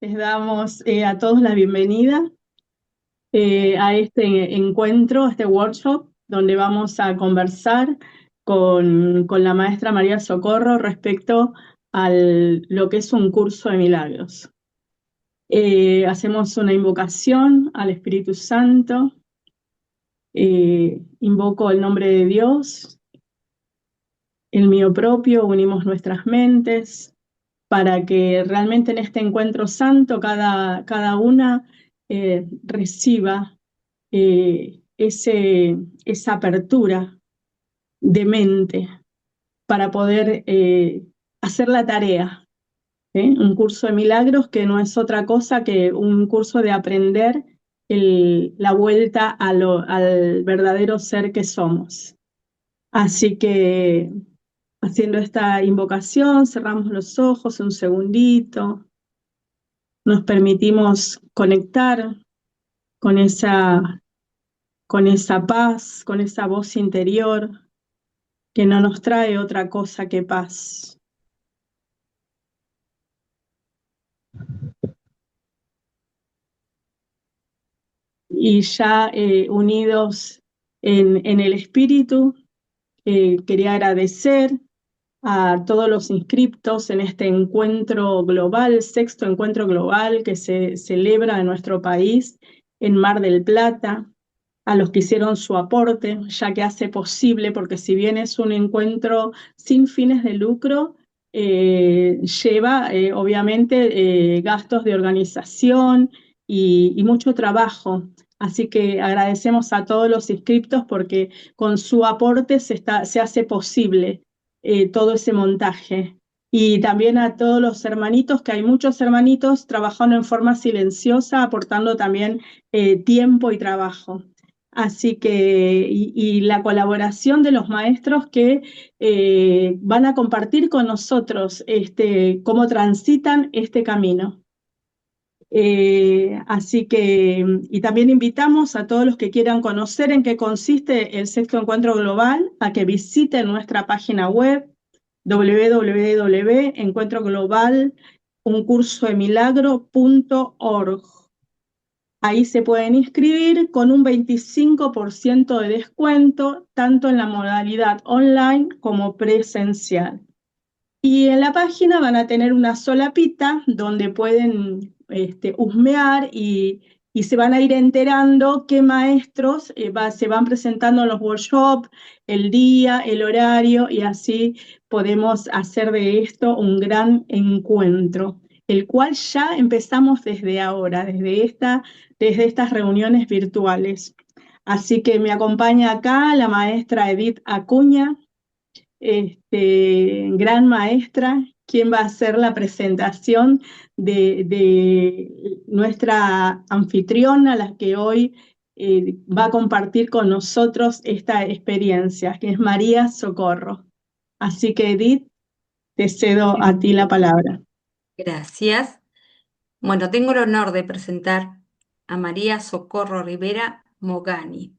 Les damos a todos la bienvenida a este encuentro, a este workshop, donde vamos a conversar con la maestra María Socorro respecto a lo que es un curso de milagros. Hacemos una invocación al Espíritu Santo, invoco el nombre de Dios, el mío propio, unimos nuestras mentes, para que realmente en este encuentro santo cada una reciba esa apertura de mente para poder hacer la tarea. Un curso de milagros que no es otra cosa que un curso de aprender la vuelta al verdadero ser que somos. Así que haciendo esta invocación, cerramos los ojos un segundito, nos permitimos conectar con con esa paz, con esa voz interior que no nos trae otra cosa que paz. Y ya unidos en el espíritu, quería agradecer a todos los inscriptos en este encuentro global, sexto encuentro global que se celebra en nuestro país, en Mar del Plata, a los que hicieron su aporte, ya que hace posible, porque si bien es un encuentro sin fines de lucro, lleva obviamente gastos de organización y mucho trabajo. Así que agradecemos a todos los inscriptos porque con su aporte se hace posible todo ese montaje. Y también a todos los hermanitos, que hay muchos hermanitos trabajando en forma silenciosa, aportando también tiempo y trabajo. Así que, y la colaboración de los maestros que van a compartir con nosotros cómo transitan este camino. Así que, y también invitamos a todos los que quieran conocer en qué consiste el sexto encuentro global a que visiten nuestra página web www.encuentroglobaluncursoemilagro.org. Ahí se pueden inscribir con un 25% de descuento, tanto en la modalidad online como presencial. Y en la página van a tener una solapita donde pueden husmear y se van a ir enterando qué maestros se van presentando en los workshops, el día, el horario, y así podemos hacer de esto un gran encuentro, el cual ya empezamos desde ahora, desde estas reuniones virtuales. Así que me acompaña acá la maestra Edith Acuña, gran maestra, quien va a hacer la presentación de nuestra anfitriona, la que hoy va a compartir con nosotros esta experiencia, que es María Socorro. Así que, Edith, te cedo a ti la palabra. Gracias. Bueno, tengo el honor de presentar a María Socorro Rivera Mogani.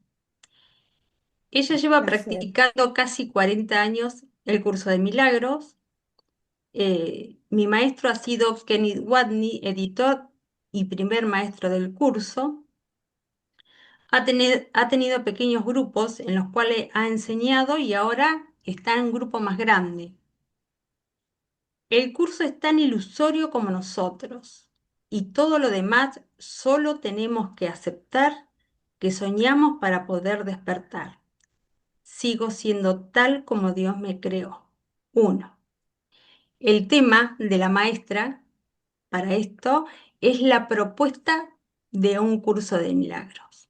Ella lleva Gracias. practicando casi 40 años el curso de milagros. Mi maestro ha sido Kenneth Watney, editor y primer maestro del curso. Ha tenido pequeños grupos en los cuales ha enseñado y ahora está en un grupo más grande. El curso es tan ilusorio como nosotros, y todo lo demás solo tenemos que aceptar que soñamos para poder despertar. Sigo siendo tal como Dios me creó. 1. El tema de la maestra para esto es la propuesta de un curso de milagros.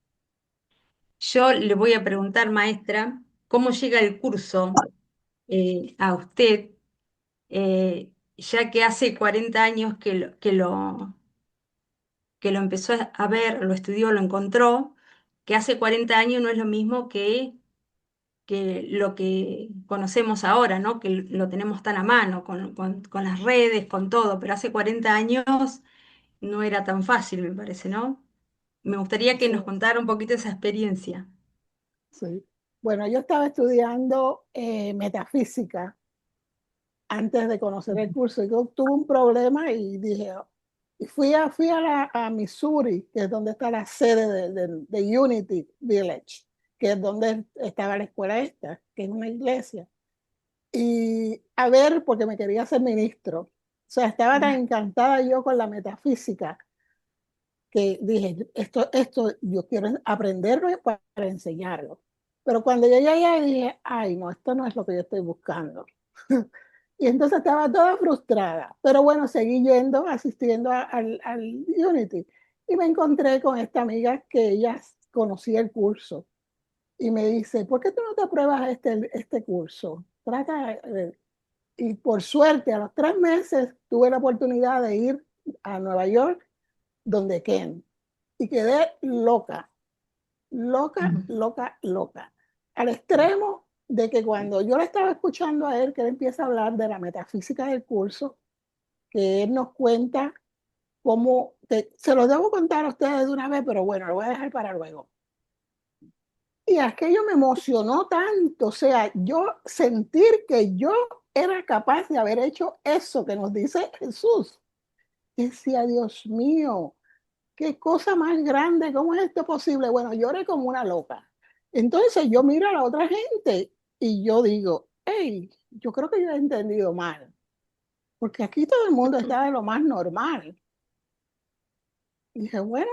Yo le voy a preguntar, maestra, ¿cómo llega el curso a usted? Ya que hace 40 años que lo empezó a ver, lo estudió, lo encontró, que hace 40 años no es lo mismo que lo que conocemos ahora, ¿no? Que lo tenemos tan a mano, con las redes, con todo, pero hace 40 años no era tan fácil, me parece, ¿no? Me gustaría que Así nos es, contara un poquito esa experiencia. sí. Bueno, yo estaba estudiando metafísica antes de conocer el curso. Yo tuve un problema y dije, Y a Missouri, que es donde está la sede de Unity Village, que es donde estaba la escuela esta, que es una iglesia. Y a ver, porque me quería ser ministro. O sea, estaba tan encantada yo con la metafísica que dije, esto yo quiero aprenderlo para enseñarlo. Pero cuando yo llegué dije, ay, no, esto no es lo que yo estoy buscando. Y entonces estaba toda frustrada. Pero bueno, seguí yendo, asistiendo al Unity. Y me encontré con esta amiga que ella conocía el curso. Y me dice, ¿por qué tú no te pruebas este curso? Trata, y por suerte, a los 3 meses tuve la oportunidad de ir a Nueva York, donde Ken. Y quedé loca, loca, loca, loca. Al extremo de que cuando yo le estaba escuchando a él, que él empieza a hablar de la metafísica del curso, que él nos cuenta cómo, se lo debo contar a ustedes de una vez, pero bueno, lo voy a dejar para luego. Y aquello me emocionó tanto, o sea, yo sentir que yo era capaz de haber hecho eso que nos dice Jesús. Decía, Dios mío, qué cosa más grande, ¿cómo es esto posible? Bueno, lloré como una loca. Entonces yo miro a la otra gente y yo digo, hey, yo creo que yo he entendido mal, porque aquí todo el mundo está de lo más normal. Y dije, bueno,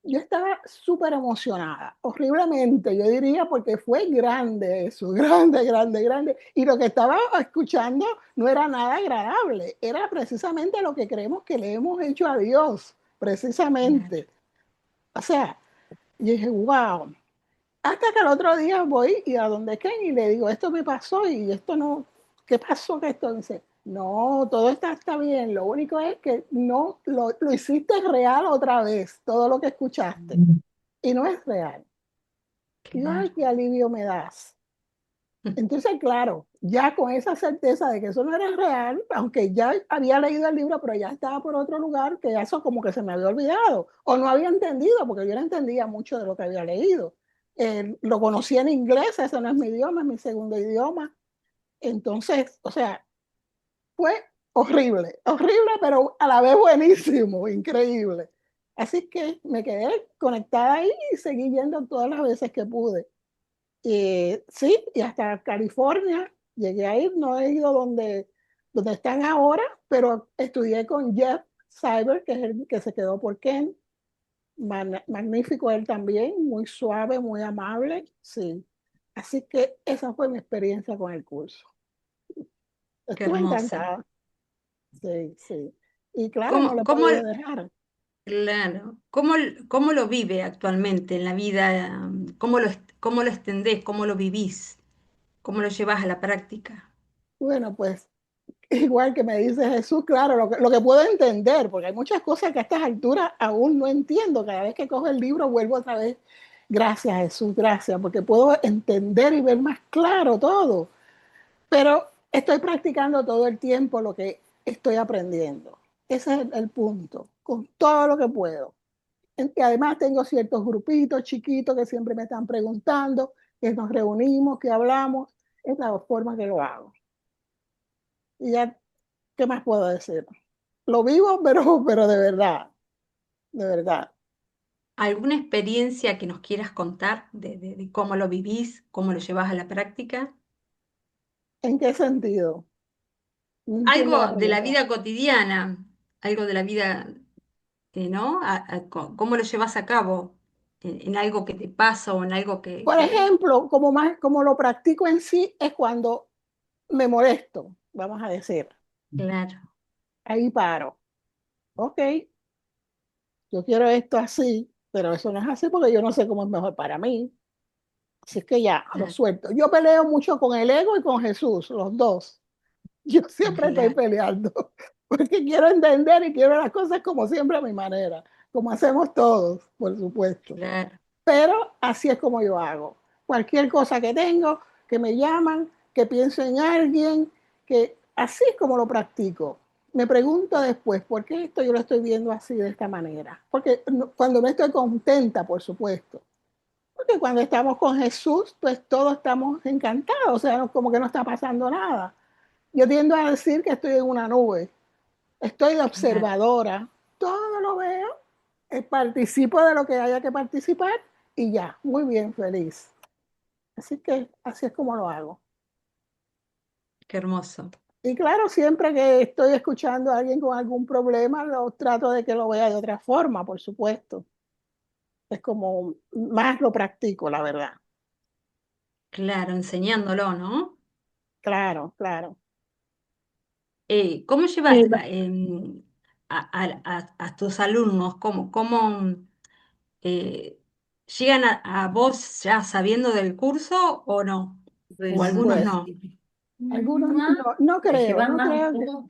yo estaba súper emocionada, horriblemente, yo diría, porque fue grande eso, grande, grande, grande. Y lo que estaba escuchando no era nada agradable, era precisamente lo que creemos que le hemos hecho a Dios, precisamente. O sea, y dije, wow. Hasta que el otro día voy y a donde Ken y le digo, esto me pasó y esto no, ¿qué pasó que esto? Dice, no, todo está bien, lo único es que no lo hiciste real otra vez, todo lo que escuchaste, y no es real. Y yo, ay, Claro. qué alivio me das. Entonces, claro, ya con esa certeza de que eso no era real, aunque ya había leído el libro, pero ya estaba por otro lugar, que eso como que se me había olvidado, o no había entendido, porque yo no entendía mucho de lo que había leído. Lo conocía en inglés, ese no es mi idioma, es mi segundo idioma. Entonces, o sea, fue horrible, horrible, pero a la vez buenísimo, increíble. Así que me quedé conectada ahí y seguí yendo todas las veces que pude. Sí, y hasta California llegué a ir, no he ido donde están ahora, pero estudié con Jeff Cyber, que es el que se quedó por Ken. Magnífico él también, muy suave, muy amable, sí. Así que esa fue mi experiencia con el curso. Qué Estuve hermosa. encantada, sí, sí. Y claro, no lo ¿Cómo, he cómo, podido dejar. claro, cómo lo vive actualmente en la vida? ¿Cómo lo extendés? ¿Cómo lo vivís? ¿Cómo lo llevas a la práctica? Bueno, pues igual que me dice Jesús, claro, lo que puedo entender, porque hay muchas cosas que a estas alturas aún no entiendo. Cada vez que cojo el libro vuelvo otra vez. Gracias, Jesús, gracias, porque puedo entender y ver más claro todo. Pero estoy practicando todo el tiempo lo que estoy aprendiendo. Ese es el punto, con todo lo que puedo. Y además tengo ciertos grupitos chiquitos que siempre me están preguntando, que nos reunimos, que hablamos. Es la forma que lo hago. Y ya, ¿qué más puedo decir? Lo vivo, pero de verdad. ¿Alguna experiencia que nos quieras contar de cómo lo vivís, cómo lo llevas a la práctica? ¿En qué sentido? No entiendo la Algo de la pregunta. vida cotidiana, algo de la vida, ¿no? ¿Cómo lo llevas a cabo? En algo que te pasa o en algo Por ejemplo, como lo practico en sí es cuando me molesto, vamos a decir. Claro, Ahí paro. Ok, yo quiero esto así, pero eso no es así porque yo no sé cómo es mejor para mí. Así es que ya, lo claro, suelto. Yo peleo mucho con el ego y con Jesús, los dos. Yo siempre estoy claro, peleando porque quiero entender y quiero las cosas como siempre a mi manera, como hacemos todos, por supuesto. claro. Pero así es como yo hago. Cualquier cosa que tengo, que me llaman, que pienso en alguien, que así es como lo practico. Me pregunto después, ¿por qué esto yo lo estoy viendo así de esta manera? Porque cuando no estoy contenta, por supuesto. Porque cuando estamos con Jesús, pues todos estamos encantados, o sea, como que no está pasando nada. Yo tiendo a decir que estoy en una nube, estoy de Claro. observadora, todo lo veo, participo de lo que haya que participar y ya, muy bien, feliz. Así que así es como lo hago. Qué hermoso. Y claro, siempre que estoy escuchando a alguien con algún problema, lo trato de que lo vea de otra forma, por supuesto. Es como más lo practico, la verdad. Claro, enseñándolo, ¿no? Claro, claro. ¿Cómo llevas Eh, a tus alumnos? ¿Cómo, eh, llegan a vos ya sabiendo del curso o no? O algunos Pues no. algunos no creo, no creo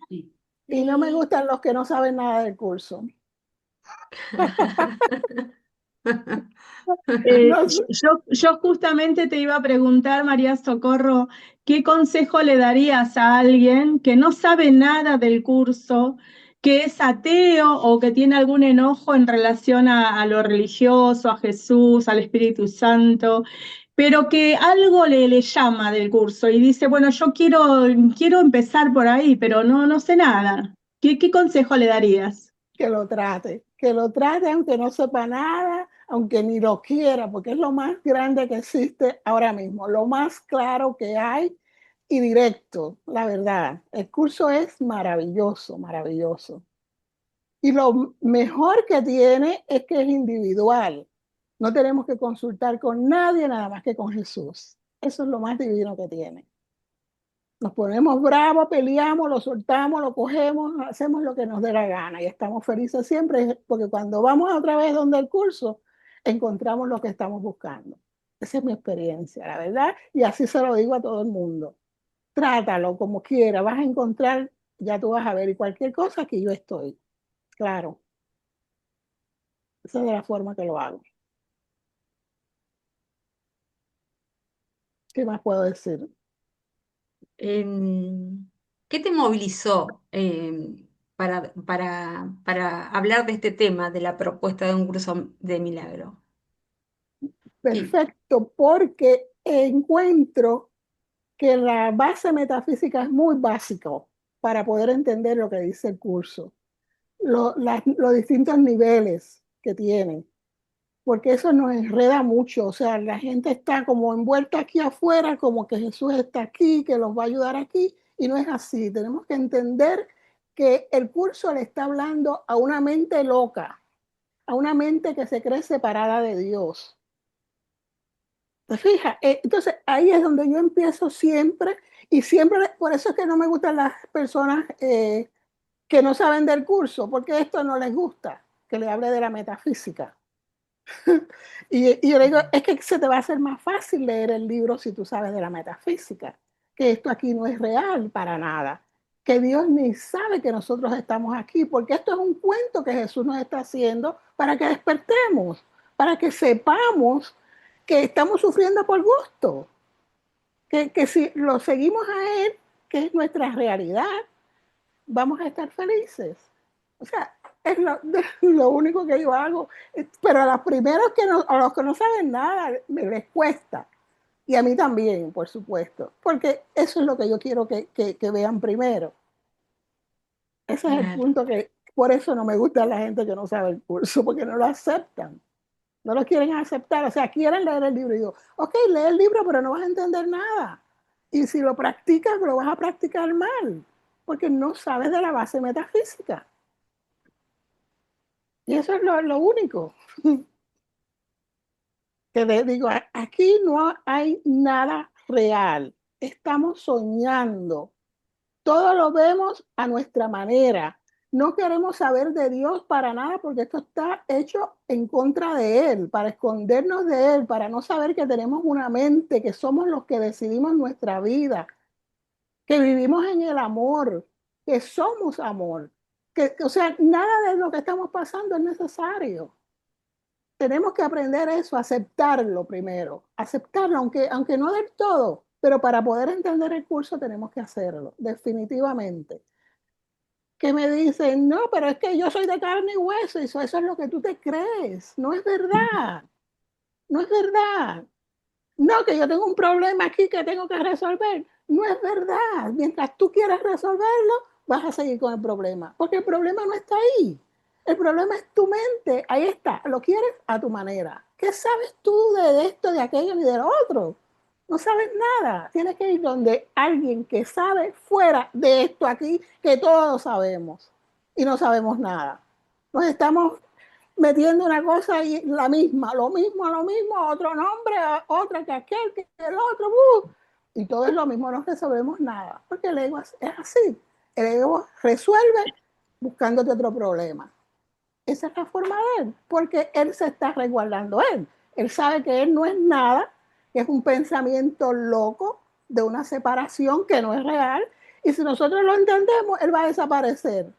y no me gustan los que no saben nada del curso. No, yo justamente te iba a preguntar, María Socorro, ¿qué consejo le darías a alguien que no sabe nada del curso, que es ateo o que tiene algún enojo en relación a lo religioso, a Jesús, al Espíritu Santo, pero que algo le llama del curso y dice, bueno, yo quiero empezar por ahí, pero no sé nada? ¿Qué consejo le darías? que lo trate aunque no sepa nada, aunque ni lo quiera, porque es lo más grande que existe ahora mismo, lo más claro que hay y directo, la verdad. El curso es maravilloso, maravilloso. Y lo mejor que tiene es que es individual. No tenemos que consultar con nadie, nada más que con Jesús. Eso es lo más divino que tiene. Nos ponemos bravos, peleamos, lo soltamos, lo cogemos, hacemos lo que nos dé la gana y estamos felices siempre porque cuando vamos otra vez donde el curso, encontramos lo que estamos buscando. Esa es mi experiencia, la verdad, y así se lo digo a todo el mundo. Trátalo como quiera, vas a encontrar, ya tú vas a ver, y cualquier cosa que yo estoy. Claro, esa es de la forma que lo hago. ¿Qué más puedo decir? Em, ¿Qué te movilizó para hablar de este tema, de la propuesta de un curso de milagro? ¿Qué? Perfecto, porque encuentro que la base metafísica es muy básico para poder entender lo que dice el curso, los distintos niveles que tiene, porque eso nos enreda mucho, o sea, la gente está como envuelta aquí afuera, como que Jesús está aquí, que los va a ayudar aquí, y no es así, tenemos que entender que el curso le está hablando a una mente loca, a una mente que se cree separada de Dios. ¿Te fijas? Entonces ahí es donde yo empiezo siempre y siempre, por eso es que no me gustan las personas que no saben del curso, porque esto no les gusta, que le hable de la metafísica. Y yo le digo, es que se te va a hacer más fácil leer el libro si tú sabes de la metafísica, que esto aquí no es real para nada, que Dios ni sabe que nosotros estamos aquí, porque esto es un cuento que Jesús nos está haciendo para que despertemos, para que sepamos que estamos sufriendo por gusto, que si lo seguimos a Él, que es nuestra realidad, vamos a estar felices. O sea, es lo único que yo hago. Pero a los primeros a los que no saben nada, les cuesta. Y a mí también, por supuesto. Porque eso es lo que yo quiero que vean primero. Ese es el Claro, punto que, por eso no me gusta la gente que no sabe el curso, porque no lo aceptan. No lo quieren aceptar. O sea, quieren leer el libro. Y digo, ok, lee el libro, pero no vas a entender nada. Y si lo practicas, lo vas a practicar mal, porque no sabes de la base metafísica. Y eso es lo único que les digo, aquí no hay nada real, estamos soñando, todo lo vemos a nuestra manera, no queremos saber de Dios para nada porque esto está hecho en contra de Él, para escondernos de Él, para no saber que tenemos una mente, que somos los que decidimos nuestra vida, que vivimos en el amor, que somos amor, o sea, nada de lo que estamos pasando es necesario. Tenemos que aprender eso, aceptarlo primero, aceptarlo, aunque no del todo, pero para poder entender el curso tenemos que hacerlo, definitivamente. Que me dicen, no, pero es que yo soy de carne y hueso, y eso es lo que tú te crees, no es verdad, no es verdad. No, que yo tengo un problema aquí que tengo que resolver, no es verdad. Mientras tú quieras resolverlo, vas a seguir con el problema, porque el problema no está ahí. El problema es tu mente, ahí está, lo quieres a tu manera. ¿Qué sabes tú de esto, de aquello ni de lo otro? No sabes nada. Tienes que ir donde alguien que sabe fuera de esto aquí, que todos sabemos y no sabemos nada. Nos estamos metiendo una cosa y la misma, lo mismo, otro nombre, otra que aquel, que el otro, y todo es lo mismo, no resolvemos nada, porque el ego es así. El ego resuelve buscándote otro problema. Esa es la forma de él, porque él se está resguardando él. Él sabe que él no es nada, que es un pensamiento loco de una separación que no es real, y si nosotros lo entendemos, él va a desaparecer.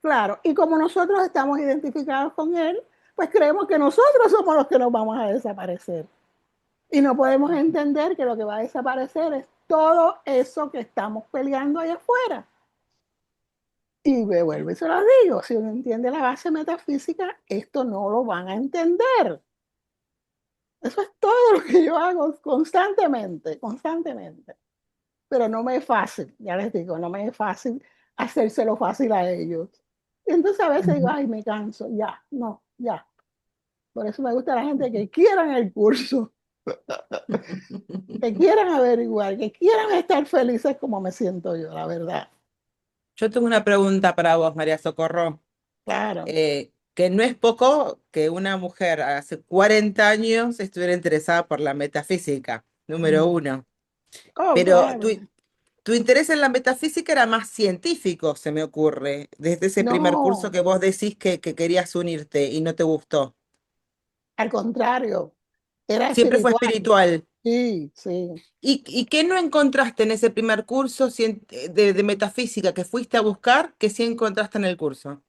Claro, y como nosotros estamos identificados con él, pues creemos que nosotros somos los que nos vamos a desaparecer. Y no podemos entender que lo que va a desaparecer es todo eso que estamos peleando allá afuera. Y me vuelvo y se lo digo, si uno entiende la base metafísica, esto no lo van a entender. Eso es todo lo que yo hago constantemente, constantemente. Pero no me es fácil, ya les digo, no me es fácil hacérselo fácil a ellos. Y entonces a veces digo, ay, me canso, ya, no, ya. Por eso me gusta la gente que quieran el curso, que quieran averiguar, que quieran estar felices como me siento yo, la verdad. Yo tengo una pregunta para vos, María Socorro. Claro. Que no es poco que una mujer hace 40 años estuviera interesada por la metafísica, número uno. Oh, Pero claro. tu interés en la metafísica era más científico, se me ocurre, desde ese primer curso No, que vos decís que querías unirte y no te gustó. al contrario, era Siempre fue espiritual. espiritual. Sí, sí. ¿Y qué no encontraste en ese primer curso de metafísica que fuiste a buscar que sí encontraste en el curso?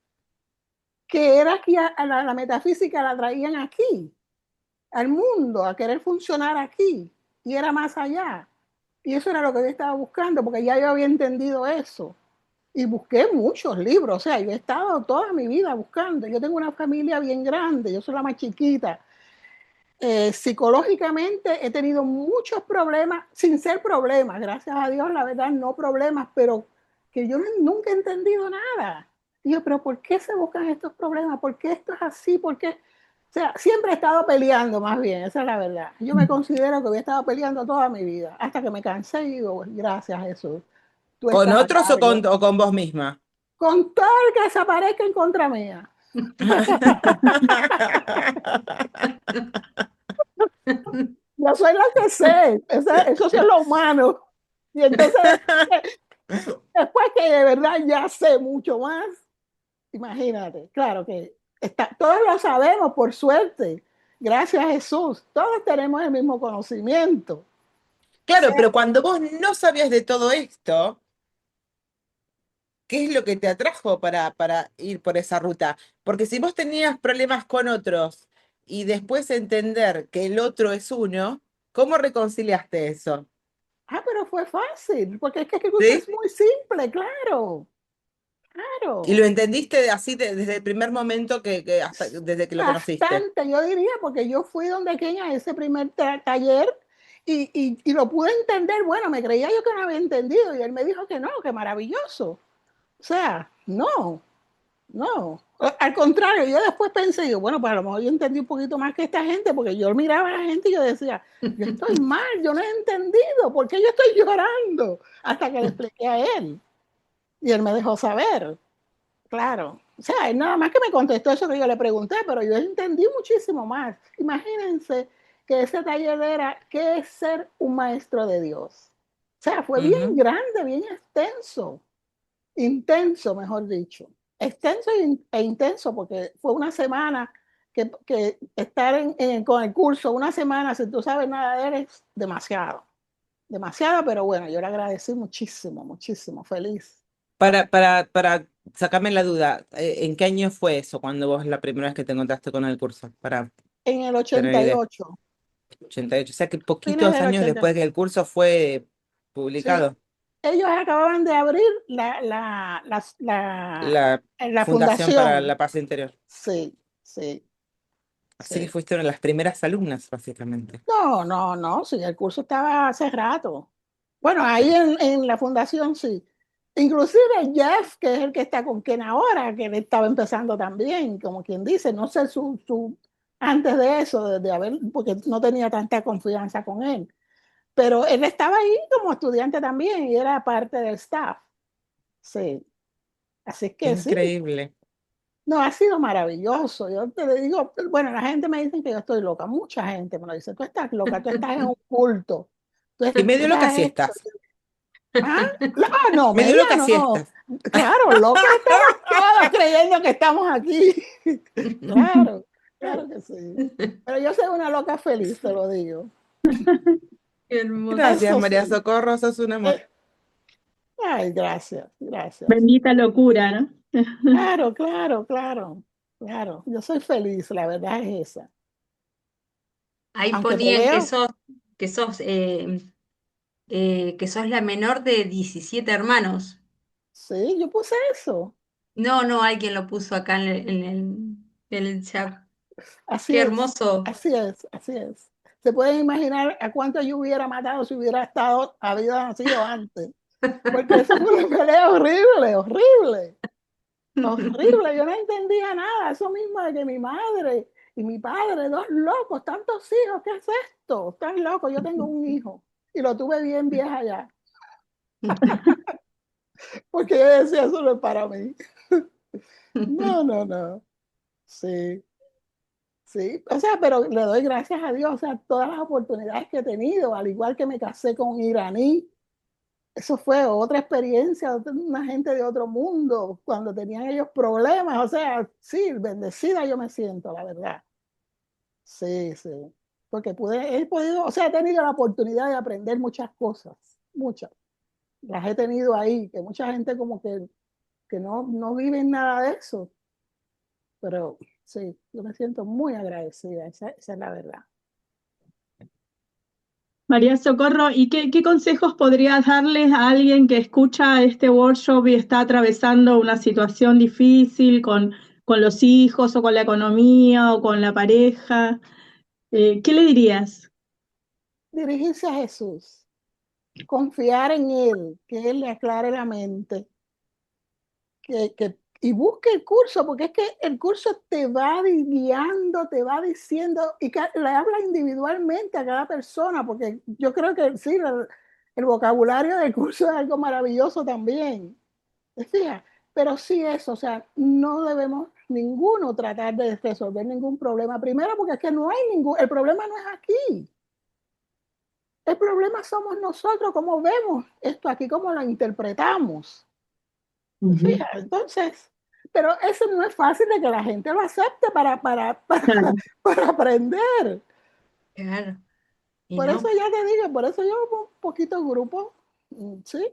Que era que la metafísica la traían aquí, al mundo, a querer funcionar aquí, y era más allá. Y eso era lo que yo estaba buscando, porque ya yo había entendido eso. Y busqué muchos libros, o sea, yo he estado toda mi vida buscando. Yo tengo una familia bien grande, yo soy la más chiquita. Psicológicamente he tenido muchos problemas, sin ser problemas, gracias a Dios, la verdad, no problemas, pero que yo nunca he entendido nada. Y yo, pero ¿por qué se buscan estos problemas? ¿Por qué esto es así? ¿Por qué? O sea, siempre he estado peleando, más bien, esa es la verdad. Yo me considero que había estado peleando toda mi vida, hasta que me cansé y digo, gracias Jesús, tú ¿Con estás a otros cargo. o con vos misma? Con todo el que desaparezca en contra mía. Yo soy la que sé, eso sí es lo humano. Y entonces después que de verdad ya sé mucho más, imagínate, claro que todos lo sabemos por suerte, gracias a Jesús, todos tenemos el mismo conocimiento. Claro, pero cuando vos no sabías de todo esto, ¿qué es lo que te atrajo para ir por esa ruta? Porque si vos tenías problemas con otros y después entender que el otro es uno, ¿cómo reconciliaste eso? Ah, pero fue fácil, porque es que el curso es ¿Sí? muy simple, claro, Y lo claro. entendiste así desde el primer momento hasta desde que lo conociste. Bastante, yo diría, porque yo fui donde Kenia a ese primer taller y lo pude entender. Bueno, me creía yo que no había entendido y él me dijo que no, que maravilloso. O sea, no, no. Al contrario, yo después pensé, yo, bueno, pues a lo mejor yo entendí un poquito más que esta gente, porque yo miraba a la gente y yo decía, yo estoy mal, yo no he entendido, ¿por qué yo estoy llorando? Hasta que le expliqué a él y él me dejó saber. Claro, o sea, él nada más que me contestó eso que yo le pregunté, pero yo entendí muchísimo más. Imagínense que ese taller era ¿qué es ser un maestro de Dios? O sea, fue bien Ujú. grande, bien extenso, intenso, mejor dicho. Extenso e intenso, porque fue una semana que estar con el curso, una semana, si tú sabes nada de él, es demasiado. Demasiado, pero bueno, yo le agradecí muchísimo, muchísimo, feliz. Para sacarme la duda, ¿en qué año fue eso cuando vos la primera vez que te encontraste con el curso? Para En el tener idea. 88. 88. O sea que Fines poquitos del años 80. después que el curso fue Sí, publicado, ellos acababan de abrir la la Fundación para fundación. la Paz Interior. Sí, sí, Así que sí. fuiste una de las primeras alumnas, básicamente. No, no, sí, el curso estaba hace rato. Bueno, ahí en la fundación sí, Inclusive Jeff, que es el que está con Ken ahora, que él estaba empezando también, como quien dice, no sé antes de eso, de haber, porque no tenía tanta confianza con él, pero él estaba ahí como estudiante también y era parte del staff. Sí, así es que sí, Increíble. no, ha sido maravilloso. Yo te digo, bueno, la gente me dice que yo estoy loca, mucha gente me lo dice, tú estás loca, tú estás en un culto, Y medio tú loca has sí hecho. estás. Ah, no, Medio media loca sí no. estás. Claro, locos estamos todos creyendo que estamos aquí. Claro, claro que sí. Pero yo soy una loca feliz, te lo digo. Qué hermoso. Gracias, Eso María sí. Socorro, sos un amor. Eh, Ay, gracias, gracias. Bendita locura, ¿no? Claro, claro, claro, claro. Yo soy feliz, la verdad es esa. Ahí Aunque te ponían veo, que sos, que sos la menor de 17 hermanos. sí, yo puse eso. No, no, alguien lo puso acá en el chat. Así Qué es, hermoso. así es, así es. Se pueden imaginar a cuánto yo hubiera matado si había nacido antes. Porque eso fue una pelea horrible, horrible, horrible. Yo no entendía nada. Eso mismo de que mi madre y mi padre, dos locos, tantos hijos, ¿qué es esto? Están locos. Yo tengo un hijo y lo tuve bien vieja ya. Porque yo decía, eso no es para mí. No, no, no. Sí, sí. O sea, pero le doy gracias a Dios. O sea, todas las oportunidades que he tenido, al igual que me casé con un iraní. Eso fue otra experiencia, una gente de otro mundo, cuando tenían ellos problemas, o sea, sí, bendecida yo me siento, la verdad. Sí, sí, porque he podido, o sea, he tenido la oportunidad de aprender muchas cosas, muchas. Las he tenido ahí, que mucha gente como que no vive nada de eso, pero sí, yo me siento muy agradecida, esa es la verdad. María Socorro, ¿y qué consejos podrías darles a alguien que escucha este workshop y está atravesando una situación difícil con los hijos o con la economía o con la pareja? ¿Qué le dirías? Dirigirse a Jesús, confiar en Él, que Él le aclare la mente y busque el curso, porque es que el curso te va guiando, te va diciendo, y le habla individualmente a cada persona, porque yo creo que sí, el vocabulario del curso es algo maravilloso también. ¿Te fijas? Pero sí eso, o sea, no debemos ninguno tratar de resolver ningún problema. Primero, porque es que no hay el problema no es aquí. El problema somos nosotros, cómo vemos esto aquí, cómo lo interpretamos. Ujú. Fíjate, entonces, pero eso no es fácil de que la gente lo acepte Claro. para aprender. Claro. Y Por eso no. ya te digo, por eso yo un poquito grupo, sí,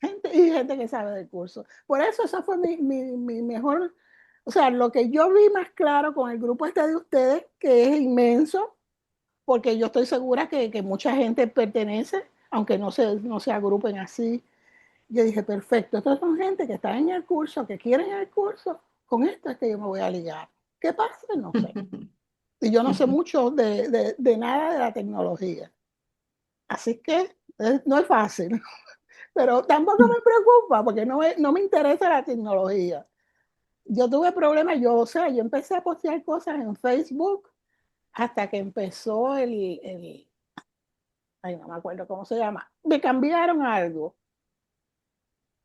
gente que sabe del curso. Por eso esa fue mi mejor, o sea, lo que yo vi más claro con el grupo este de ustedes, que es inmenso, porque yo estoy segura que mucha gente pertenece, aunque no se agrupen así. Yo dije, perfecto, estas son gente que está en el curso, que quieren el curso, con esto es que yo me voy a ligar. ¿Qué pasa? No sé. Y yo no sé mucho de nada de la tecnología. Así que no es fácil, pero tampoco me preocupa porque no me interesa la tecnología. Yo tuve problemas, o sea, yo empecé a postear cosas en Facebook hasta que empezó ay, no me acuerdo cómo se llama, me cambiaron algo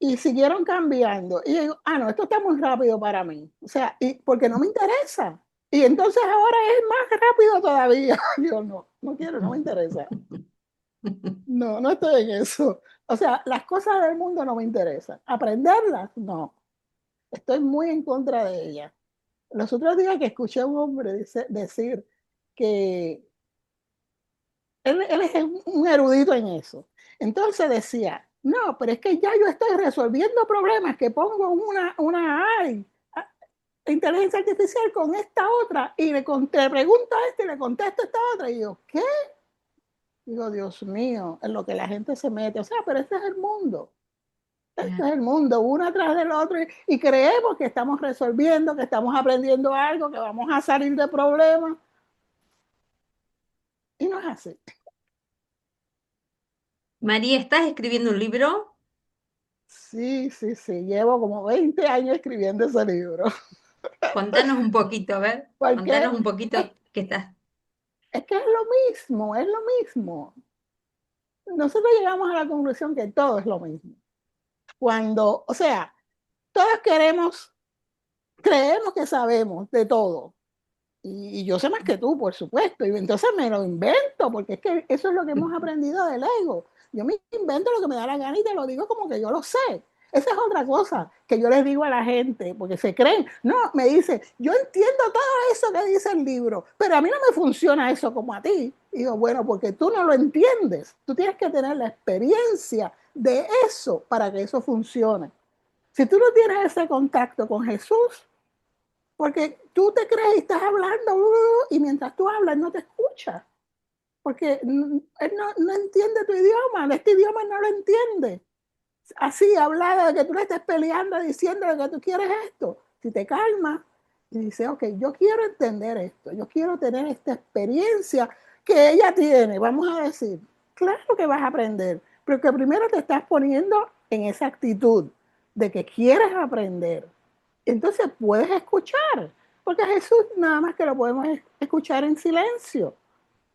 y siguieron cambiando. Y yo digo, no, esto está muy rápido para mí. O sea, porque no me interesa. Y entonces ahora es más rápido todavía. Yo no quiero, no me interesa. No, no estoy en eso. O sea, las cosas del mundo no me interesan. Aprenderlas, no. Estoy muy en contra de ellas. Los otros días que escuché a un hombre decir que él es un erudito en eso. Entonces decía, no, pero es que ya yo estoy resolviendo problemas que pongo una AI, inteligencia artificial con esta otra, y le pregunto a este y le contesto a esta otra, y yo, ¿qué? Digo, Dios mío, en lo que la gente se mete. O sea, pero este es el mundo. Este es el mundo, uno atrás del otro, y creemos que estamos resolviendo, que estamos aprendiendo algo, que vamos a salir de problemas, y no es así. María, ¿estás escribiendo un libro? Sí, sí, sí, llevo como 20 años escribiendo ese libro. Contanos un poquito, a ver, Porque contanos un poquito qué estás. es que es lo mismo, es lo mismo. Nosotros llegamos a la conclusión que todo es lo mismo. Cuando, o sea, todos creemos que sabemos de todo. Y yo sé más que tú, por supuesto. Y entonces me lo invento, porque es que eso es lo que hemos aprendido del ego. Yo me invento lo que me da la gana y te lo digo como que yo lo sé. Esa es otra cosa que yo les digo a la gente, porque se creen. No, me dice, yo entiendo todo eso que dice el libro, pero a mí no me funciona eso como a ti. Y digo, bueno, porque tú no lo entiendes. Tú tienes que tener la experiencia de eso para que eso funcione. Si tú no tienes ese contacto con Jesús, porque tú te crees y estás hablando y mientras tú hablas no te escucha, porque él no entiende tu idioma, este idioma no lo entiende. Así, hablada de que tú le estés peleando, diciendo que tú quieres esto. Si te calmas y dices, ok, yo quiero entender esto, yo quiero tener esta experiencia que ella tiene, vamos a decir, claro que vas a aprender, pero que primero te estás poniendo en esa actitud de que quieres aprender. Entonces puedes escuchar, porque a Jesús nada más que lo podemos escuchar en silencio.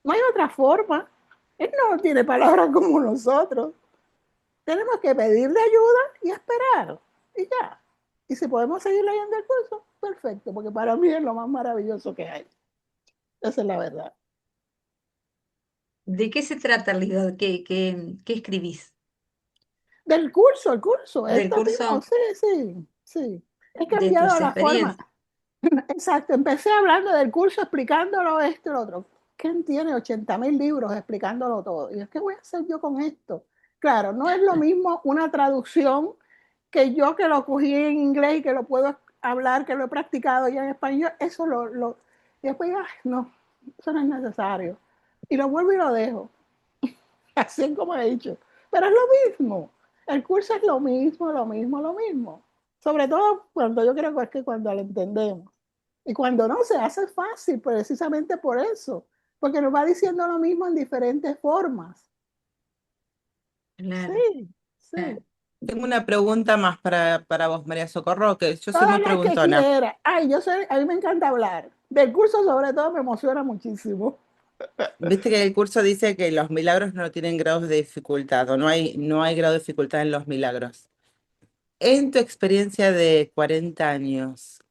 No hay otra forma. Él no tiene palabras como nosotros. Tenemos que pedirle ayuda y esperar. Y ya. Y si podemos seguir leyendo el curso, perfecto, porque para mí es lo más maravilloso que hay. Esa es la verdad. ¿De qué se trata el libro? ¿Qué escribís? Del curso, el curso, ¿Del esto mismo, curso sí, sí, sí. He de cambiado tus la forma. experiencias? Exacto, empecé hablando del curso, explicándolo esto y lo otro. ¿Quién tiene 80.000 libros explicándolo todo? Y es que voy a hacer yo con esto. Claro, no es lo mismo una traducción que yo que lo cogí en inglés y que lo puedo hablar, que lo he practicado ya en español. Eso y después, ay, no, eso no es necesario. Y lo vuelvo y lo dejo, así como he dicho. Pero es lo mismo. El curso es lo mismo, lo mismo, lo mismo. Sobre todo cuando yo creo que es que cuando lo entendemos. Y cuando no, se hace fácil, precisamente por eso, porque nos va diciendo lo mismo en diferentes formas. Claro, Sí, claro. sí. Tengo una pregunta más para vos, María Socorro, que yo soy muy Todas las que preguntona. quiera. Ay, a mí me encanta hablar. Del curso sobre todo me emociona muchísimo. Viste que el curso dice que los milagros no tienen grados de dificultad, o no hay grado de dificultad en los milagros. En tu experiencia de 40 años,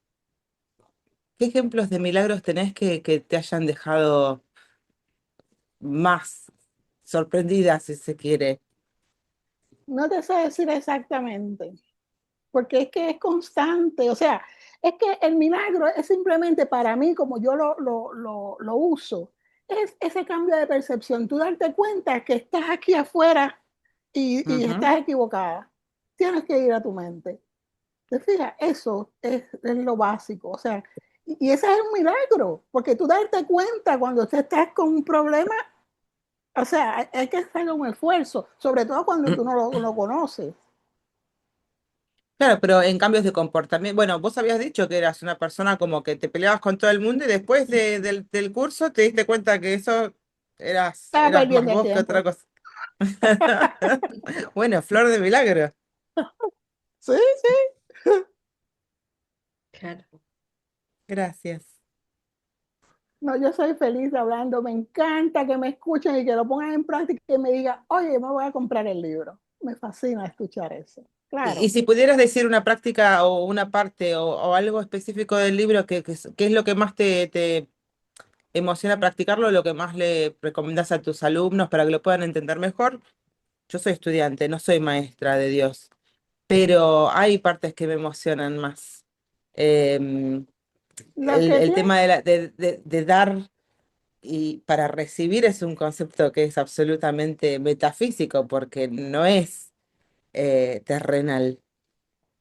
¿qué ejemplos de milagros tenés que te hayan dejado más sorprendida, si se quiere? No te sé decir exactamente, porque es que es constante. O sea, es que el milagro es simplemente para mí, como yo lo uso, es ese cambio de percepción. Tú darte cuenta que estás aquí afuera y Ujú. estás equivocada. Tienes que ir a tu mente. ¿Te fijas? Eso es lo básico. O sea, y ese es un milagro, porque tú darte cuenta cuando tú estás con un problema, o sea, hay que hacer un esfuerzo, sobre todo cuando tú no lo conoces. Claro, pero en cambios de comportamiento, bueno, vos habías dicho que eras una persona como que te peleabas con todo el mundo y después del curso te diste cuenta que eso Estaba eras más perdiendo el vos que otra tiempo. cosa. Bueno, flor de milagro. Sí, sí. Claro. Gracias. No, yo soy feliz hablando, me encanta que me escuchen y que lo pongan en práctica y me digan, oye, me voy a comprar el libro. Me fascina escuchar eso. Y Claro. si pudieras decir una práctica o una parte o algo específico del libro, ¿qué es lo que más te emociona practicarlo, lo que más le recomendás a tus alumnos para que lo puedan entender mejor? Yo soy estudiante, no soy maestra de Dios, pero hay partes que me emocionan más. Em, Lo el que tiene, tema de dar y para recibir es un concepto que es absolutamente metafísico porque no es terrenal.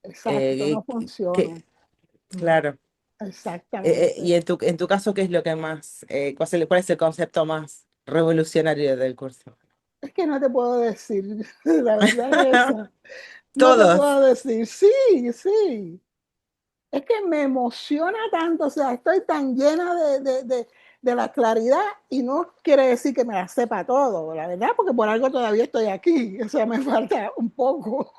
exacto, Eh, no funciona. Mm. claro. Y Exactamente. en tu caso, ¿qué es lo que más, cuál es el concepto más revolucionario del curso? Es que no te puedo decir, la verdad es esa. No te Todos. puedo decir, sí, sí. Es que me emociona tanto, o sea, estoy tan llena de la claridad y no quiere decir que me la sepa todo, la verdad, porque por algo todavía estoy aquí, o sea, me falta un poco,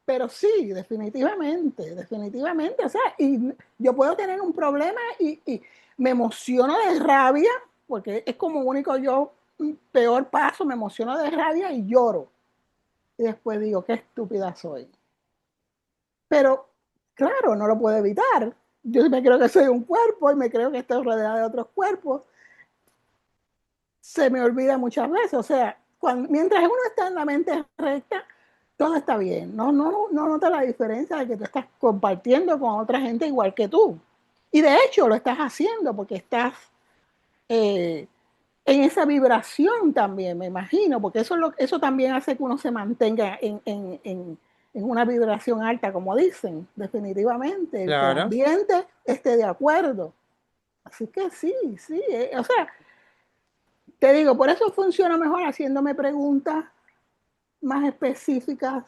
Pero sí, definitivamente, definitivamente. O sea, y yo puedo tener un problema y me emociono de rabia, porque es como único yo, peor paso, me emociono de rabia y lloro. Y después digo, qué estúpida soy. Pero, claro, no lo puedo evitar. Yo me creo que soy un cuerpo y me creo que estoy rodeada de otros cuerpos. Se me olvida muchas veces. O sea, mientras uno está en la mente recta, todo está bien. No nota la diferencia de que tú estás compartiendo con otra gente igual que tú. Y de hecho lo estás haciendo porque estás eh, en esa vibración también, me imagino, porque eso también hace que uno se mantenga en una vibración alta, como dicen, definitivamente, el que el Claro. ambiente esté de acuerdo. Así que sí, sí, o sea, te digo, por eso funciona mejor haciéndome preguntas más específicas,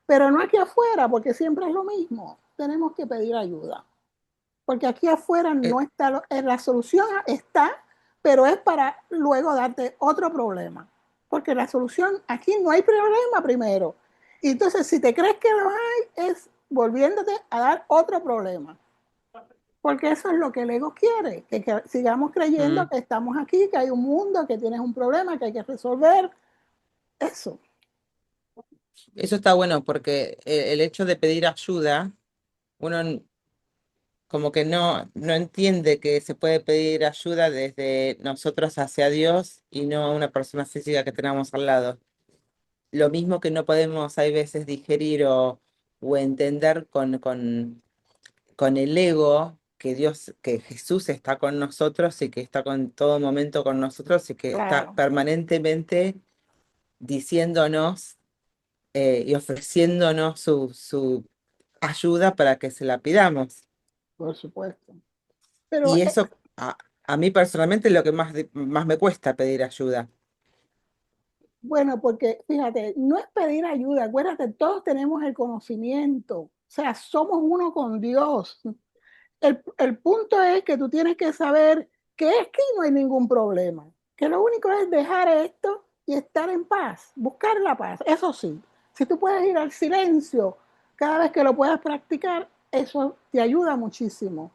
pero no aquí afuera, porque siempre es lo mismo. Tenemos que pedir ayuda, porque aquí afuera Eh, no está, la solución está, pero es para luego darte otro problema, porque la solución, aquí no hay problema primero. Y entonces, si te crees que lo hay, es volviéndote a dar otro problema, porque eso es lo que el ego quiere, que sigamos creyendo mm, que estamos aquí, que hay un mundo, que tienes un problema, que hay que resolver. Eso, Eso está bueno porque el hecho de pedir ayuda, uno como que no entiende que se puede pedir ayuda desde nosotros hacia Dios y no a una persona física que tenemos al lado. Lo mismo que no podemos, hay veces, digerir o entender con el ego que Dios, que Jesús está con nosotros y que está con todo momento con nosotros y que está claro, permanentemente diciéndonos y ofreciéndonos su ayuda para que se la pidamos. por supuesto. Pero Y eso a mí personalmente es lo que más me cuesta pedir ayuda. bueno, porque fíjate, no es pedir ayuda, acuérdate, todos tenemos el conocimiento, o sea, somos uno con Dios. El punto es que tú tienes que saber que es que no hay ningún problema, que lo único es dejar esto y estar en paz, buscar la paz. Eso sí, si tú puedes ir al silencio cada vez que lo puedas practicar, eso te ayuda muchísimo,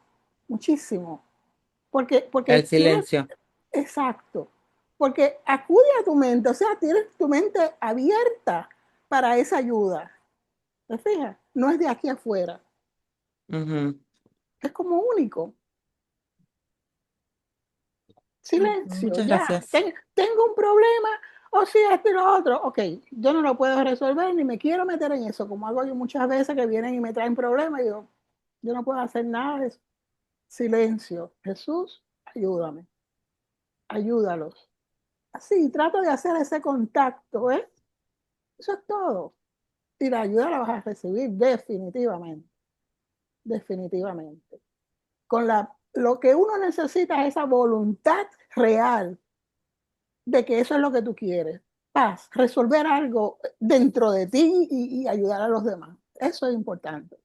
muchísimo. Porque El tienes, silencio. exacto, porque acude a tu mente, o sea, tienes tu mente abierta para esa ayuda. ¿Te fijas? No es de aquí afuera, Ujú. es como único. Silencio, Muchas ya. gracias. Tengo un problema, o si esto y lo otro. Ok, yo no lo puedo resolver ni me quiero meter en eso, como hago yo muchas veces que vienen y me traen problemas y yo no puedo hacer nada de eso. Silencio. Jesús, ayúdame, ayúdalos. Así, trato de hacer ese contacto, ¿eh? Eso es todo. Y la ayuda la vas a recibir definitivamente, definitivamente. Lo que uno necesita es esa voluntad real de que eso es lo que tú quieres. Paz, resolver algo dentro de ti y ayudar a los demás. Eso es importante.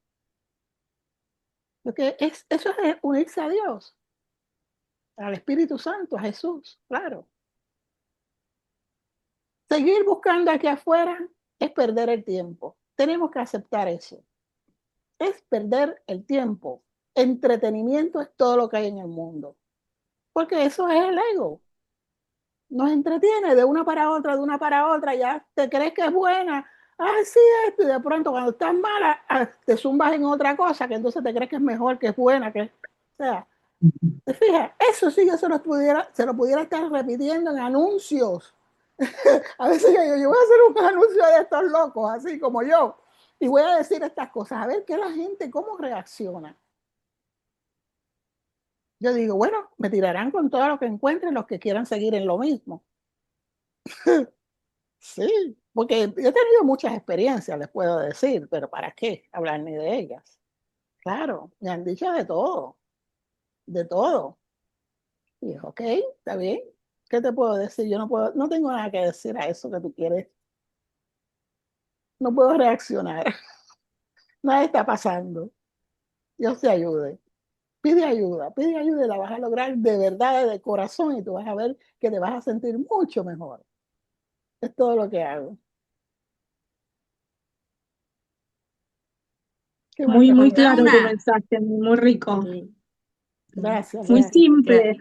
Porque eso es unirse a Dios, al Espíritu Santo, a Jesús, claro. Seguir buscando aquí afuera es perder el tiempo. Tenemos que aceptar eso. Es perder el tiempo. Entretenimiento es todo lo que hay en el mundo. Porque eso es el ego. Nos entretiene de una para otra, ya te crees que es buena. Ah, sí, esto, y de pronto cuando estás mala, te zumbas en otra cosa, que entonces te crees que es mejor, que es buena, que, o sea, te fijas, eso sí yo se lo pudiera estar repitiendo en anuncios. A veces yo voy a hacer un anuncio de estos locos, así como yo, y voy a decir estas cosas, a ver qué la gente, cómo reacciona. Yo digo, bueno, me tirarán con todo lo que encuentren los que quieran seguir en lo mismo. Sí, porque yo he tenido muchas experiencias, les puedo decir, pero ¿para qué hablar ni de ellas? Claro, me han dicho de todo, de todo. Y yo, ok, está bien. ¿Qué te puedo decir? Yo no tengo nada que decir a eso que tú quieres. No puedo reaccionar. Nada está pasando. Dios te ayude. Pide ayuda y la vas a lograr de verdad, de corazón, y tú vas a ver que te vas a sentir mucho mejor. Es todo lo que hago. Qué Muy, bueno. muy Contame claro tu una. mensaje, muy rico, Sí, Gracias, muy gracias. claro. simple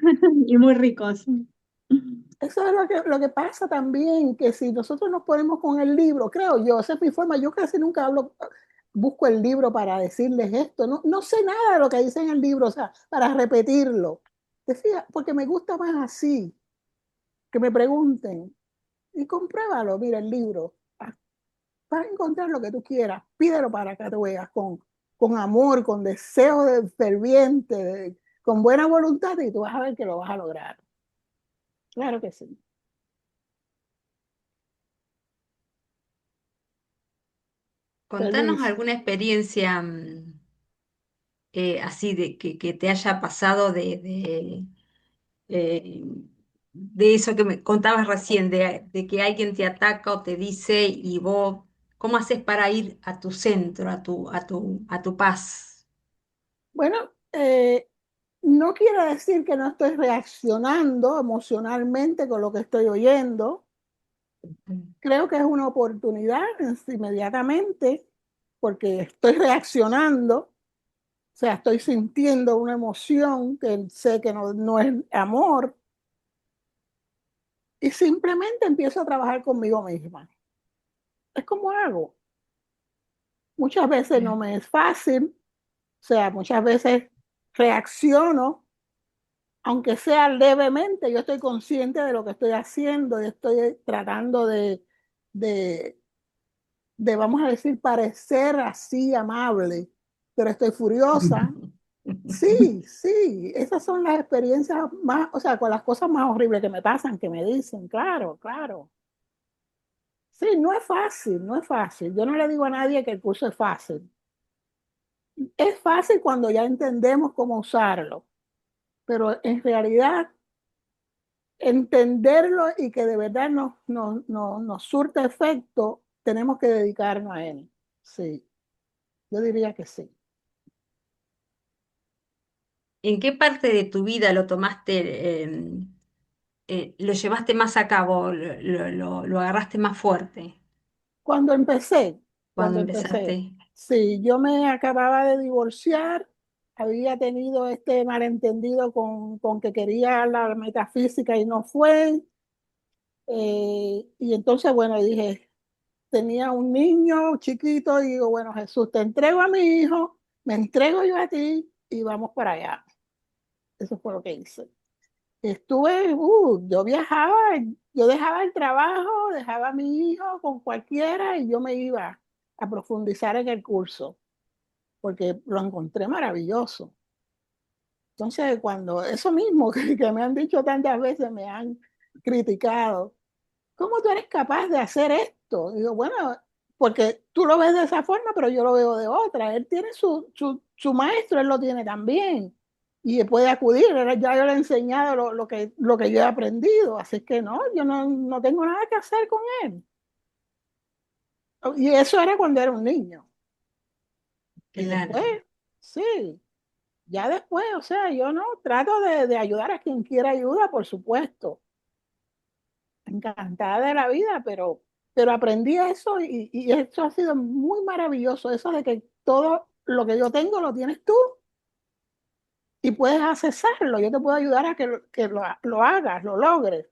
y muy rico. Eso es lo que pasa también, que si nosotros nos ponemos con el libro, creo yo, esa es mi forma, yo casi nunca hablo, busco el libro para decirles esto, no, no sé nada de lo que dice en el libro, o sea, para repetirlo. ¿Te fijas? Porque me gusta más así, que me pregunten y compruébalo, mira el libro, vas a encontrar lo que tú quieras, pídelo para que tú veas con amor, con deseo de ferviente, con buena voluntad y tú vas a ver que lo vas a lograr. Claro que sí. Contanos Feliz. alguna experiencia así de que te haya pasado eh, de eso que me contabas recién, de que alguien te ataca o te dice y vos, ¿cómo haces para ir a tu centro, a tu paz? Bueno, no quiere decir que no estoy reaccionando emocionalmente con lo que estoy oyendo. Creo que es una oportunidad inmediatamente porque estoy reaccionando, o sea, estoy sintiendo una emoción que sé que no, no es amor y simplemente empiezo a trabajar conmigo misma. Es como hago. Muchas veces no me es fácil, o sea, muchas veces reacciono aunque sea levemente, yo estoy consciente de lo que estoy haciendo y estoy tratando de, vamos a decir, parecer así amable, pero estoy furiosa. Sí, sí, esas son las experiencias más, o sea, con las cosas más horribles que me pasan, que me dicen, claro, claro. Sí, no es fácil, no es fácil. Yo no le digo a nadie que el curso es fácil. Es fácil cuando ya entendemos cómo usarlo, pero en realidad entenderlo y que de verdad nos surta efecto, tenemos que dedicarnos a él. Sí, yo diría que sí. ¿En qué parte de tu vida lo tomaste, lo llevaste más a cabo, lo agarraste más fuerte Cuando empecé, cuando cuando empecé, empezaste? sí, yo me acababa de divorciar, había tenido este malentendido con que quería la metafísica y no fue. Y entonces, bueno, dije, tenía un niño chiquito y digo, bueno, Jesús, te entrego a mi hijo, me entrego yo a ti y vamos para allá. Eso fue lo que hice. Estuve, yo viajaba, yo dejaba el trabajo, dejaba a mi hijo con cualquiera y yo me iba a profundizar en el curso, porque lo encontré maravilloso. Entonces, cuando eso mismo que me han dicho tantas veces, me han criticado, ¿cómo tú eres capaz de hacer esto? Digo, bueno, porque tú lo ves de esa forma, pero yo lo veo de otra. Él tiene su maestro, él lo tiene también. Y puede acudir, ya yo le he enseñado lo que yo he aprendido. Así que no, yo no tengo nada que hacer con él. Y eso era cuando era un niño. Y Claro, después, sí, ya después, o sea, yo no trato de ayudar a quien quiera ayuda, por supuesto. Encantada de la vida, pero aprendí eso y eso ha sido muy maravilloso, eso de que todo lo que yo tengo lo tienes tú y puedes accesarlo. Yo te puedo ayudar a que lo hagas, lo logres,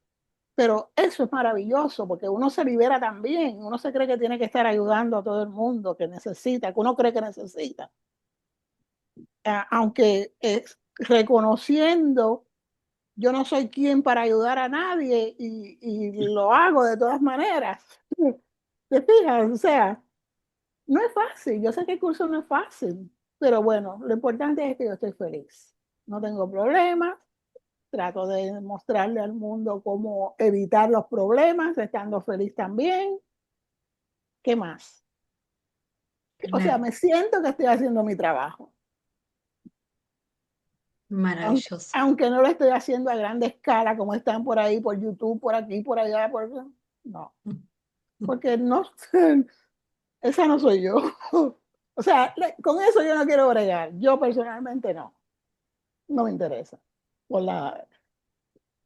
pero eso es maravilloso porque uno se libera también, uno se cree que tiene que estar ayudando a todo el mundo que necesita, que uno cree que necesita. Aunque es reconociendo yo no soy quien para ayudar a nadie y lo hago de todas maneras. ¿Te fijas? O sea, no es fácil. Yo sé que el curso no es fácil, pero bueno, lo importante es que yo estoy feliz. No tengo problemas. Trato de mostrarle al mundo cómo evitar los problemas, estando feliz también. ¿Qué más? O sea, claro, me siento que estoy haciendo mi trabajo. maravilloso. Aunque no lo estoy haciendo a grande escala, como están por ahí, por YouTube, por aquí, por allá, no, porque no, esa no soy yo. O sea, con eso yo no quiero bregar. Yo personalmente no. No me interesa. Por la,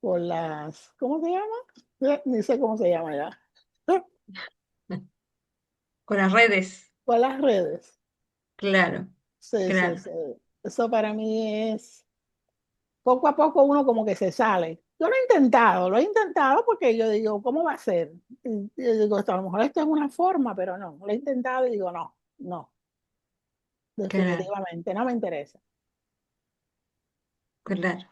por las, ¿cómo se llama? Ni sé cómo se llama ya. Con las redes. Por las redes. Claro, Sí, sí, claro, sí. Eso para mí es, poco a poco uno como que se sale. Yo lo he intentado porque yo digo, ¿cómo va a ser? Y yo digo, esto, a lo mejor esto es una forma, pero no, lo he intentado y digo, no, no, claro, definitivamente, no me interesa. claro.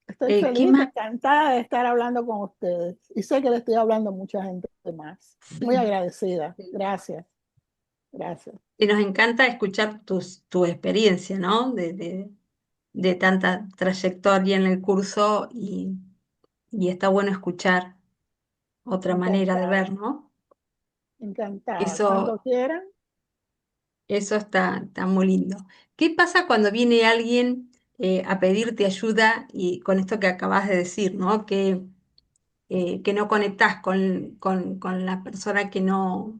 Estoy ¿Qué feliz, más? encantada de estar hablando con ustedes y sé que le estoy hablando a mucha gente más. Muy Sí. agradecida. Gracias, gracias. Y nos encanta escuchar tu experiencia, ¿no? De tanta trayectoria en el curso y está bueno escuchar otra manera de Encantada, ver, ¿no? encantada. Cuando Eso, quieran, eso está muy lindo. ¿Qué pasa cuando viene alguien a pedirte ayuda y con esto que acabas de decir, ¿no? Que no conectás con la persona que no,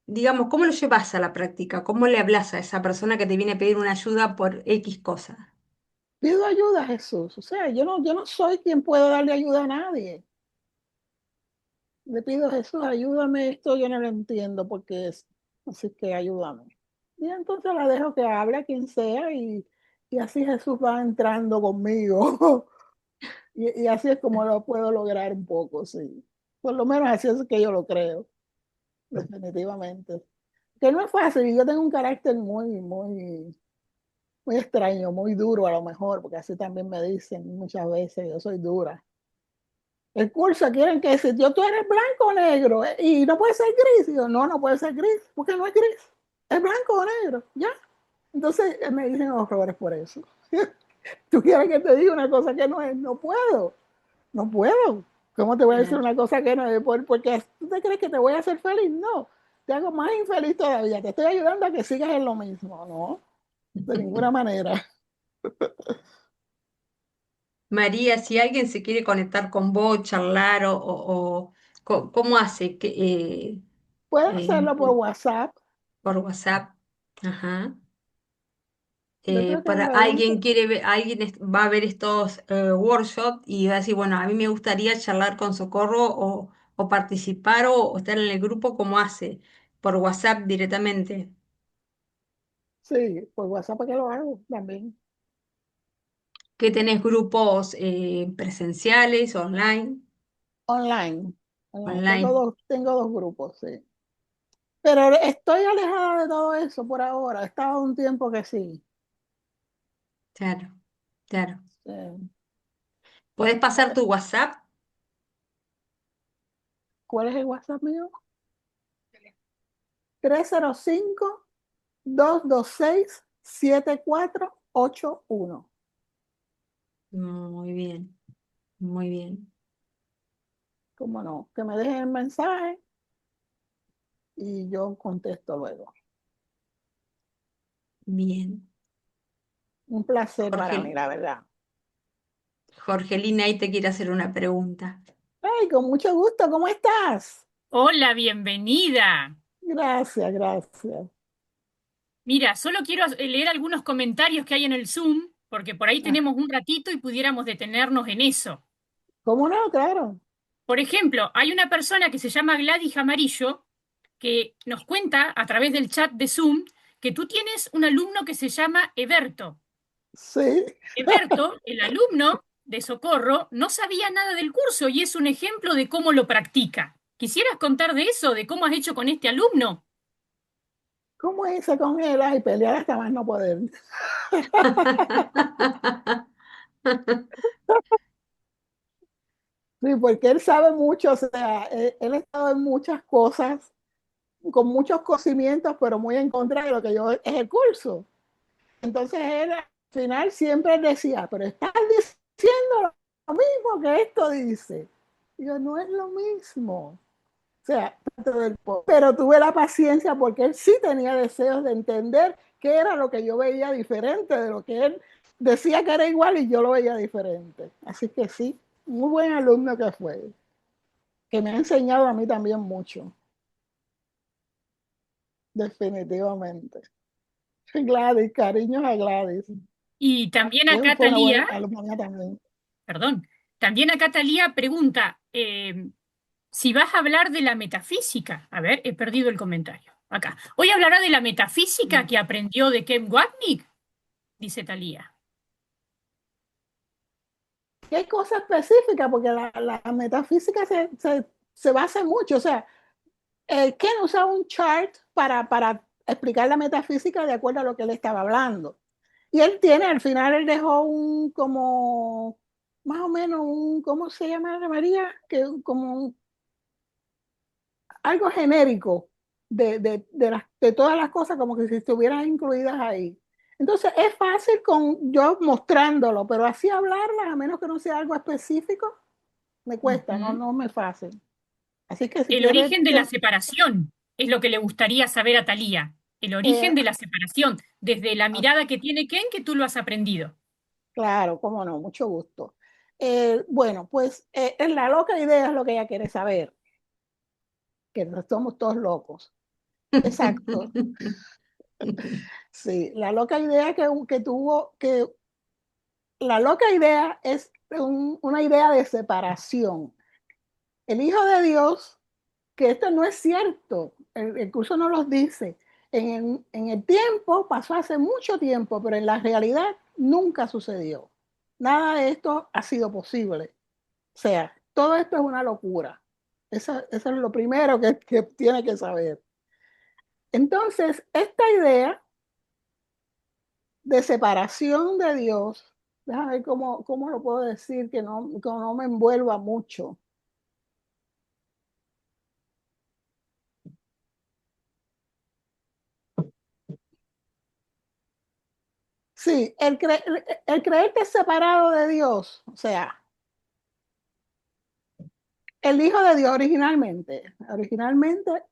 digamos, ¿cómo lo llevas a la práctica? ¿Cómo le hablas a esa persona que te viene a pedir una ayuda por X cosa? pido ayuda a Jesús. O sea, yo no soy quien puede darle ayuda a nadie. Le pido a Jesús, ayúdame, esto yo no lo entiendo porque es, así que ayúdame. Y entonces la dejo que hable a quien sea y así Jesús va entrando conmigo. Y así es como lo puedo lograr un poco, sí. Por lo menos así es que yo lo creo, definitivamente. Que no es fácil, y yo tengo un carácter muy extraño, muy duro a lo mejor, porque así también me dicen muchas veces, yo soy dura. El curso quieren que si yo tú eres blanco o negro y no puede ser gris. Y yo, no, no puede ser gris, porque no es gris. Es blanco o negro, ya. Entonces me dicen horrores por eso. Tú quieres que te diga una cosa que no es, no puedo, no puedo. ¿Cómo te voy a decir Claro. una cosa que no es? Porque tú te crees que te voy a hacer feliz, no. Te hago más infeliz todavía. Te estoy ayudando a que sigas en lo mismo, no, de ninguna manera. María, si alguien se quiere conectar con vos, charlar ¿cómo hace? Puedes Eh, hacerlo por WhatsApp. por WhatsApp. Ajá. Yo creo que Para lo alguien hice. va a ver estos workshops y va a decir, bueno, a mí me gustaría charlar con Socorro o participar o estar en el grupo, ¿cómo hace? Por WhatsApp directamente. Sí, por WhatsApp que lo hago también. ¿Que tenés grupos presenciales, online? Online. Online. Online, Tengo dos grupos, sí. Pero estoy alejada de todo eso por ahora. He estado un tiempo que sí. claro, claro. Sí. ¿Puedes pasar tu WhatsApp? ¿Cuál es el WhatsApp mío? 305-226-7481. Muy bien, muy bien, ¿Cómo no? Que me dejen el mensaje y yo contesto luego. bien. Un placer para mí, Jorge, la verdad. Jorgelina ahí te quiere hacer una pregunta. Ay, con mucho gusto. ¿Cómo estás? Hola, bienvenida. Gracias, gracias. Mira, solo quiero leer algunos comentarios que hay en el Zoom, porque por ahí Ah, tenemos un ratito y pudiéramos detenernos en eso. ¿cómo no? Claro. Por ejemplo, hay una persona que se llama Gladys Amarillo que nos cuenta a través del chat de Zoom que tú tienes un alumno que se llama Eberto. Sí. Eberto, el alumno de Socorro, no sabía nada del curso y es un ejemplo de cómo lo practica. ¿Quisieras contar de eso, de cómo has hecho con este alumno? ¿Cómo irse con él y pelear hasta más no poder? Sí, porque él sabe mucho, o sea, él ha estado en muchas cosas, con muchos conocimientos, pero muy en contra de lo que yo es el curso. Entonces él al final siempre decía, pero estás diciendo lo mismo que esto dice. Y yo, no es lo mismo. O sea, pero tuve la paciencia porque él sí tenía deseos de entender qué era lo que yo veía diferente de lo que él decía que era igual y yo lo veía diferente. Así que sí, muy buen alumno que fue, que me ha enseñado a mí también mucho, definitivamente. Gladys, cariños a Gladys. Y también Y acá fue una buena Talía, alumna mía también. perdón, también acá Talía pregunta, si vas a hablar de la metafísica, a ver, he perdido el comentario. Acá. Hoy hablará de la metafísica que aprendió de Ken Wapnick, dice Thalía. ¿Qué cosa específica? Porque la metafísica se basa mucho. O sea, Ken usa un chart para explicar la metafísica de acuerdo a lo que él estaba hablando. Y él tiene, al final él dejó un como, más o menos un, ¿cómo se llama, Ana María? Que como algo genérico de todas las cosas como que si estuvieran incluidas ahí. Entonces es fácil con yo mostrándolo, pero así hablarlas, a menos que no sea algo específico, me cuesta, no me es fácil. Así que si El quieres, origen de la separación es lo que le gustaría saber a Thalía. El eh, origen de la separación, desde la mirada que tiene Ken, que tú lo has aprendido. claro, cómo no, mucho gusto. Bueno, pues en la loca idea es lo que ella quiere saber, que no somos todos locos. Exacto. Sí, la loca idea que tuvo, que la loca idea es una idea de separación. El Hijo de Dios, que esto no es cierto, el curso no los dice. En el tiempo, pasó hace mucho tiempo, pero en la realidad nunca sucedió. Nada de esto ha sido posible. O sea, todo esto es una locura. Eso es lo primero que tiene que saber. Entonces, esta idea de separación de Dios, déjame ver cómo lo puedo decir que no me envuelva mucho. Sí, el creerte separado de Dios, o sea, el Hijo de Dios originalmente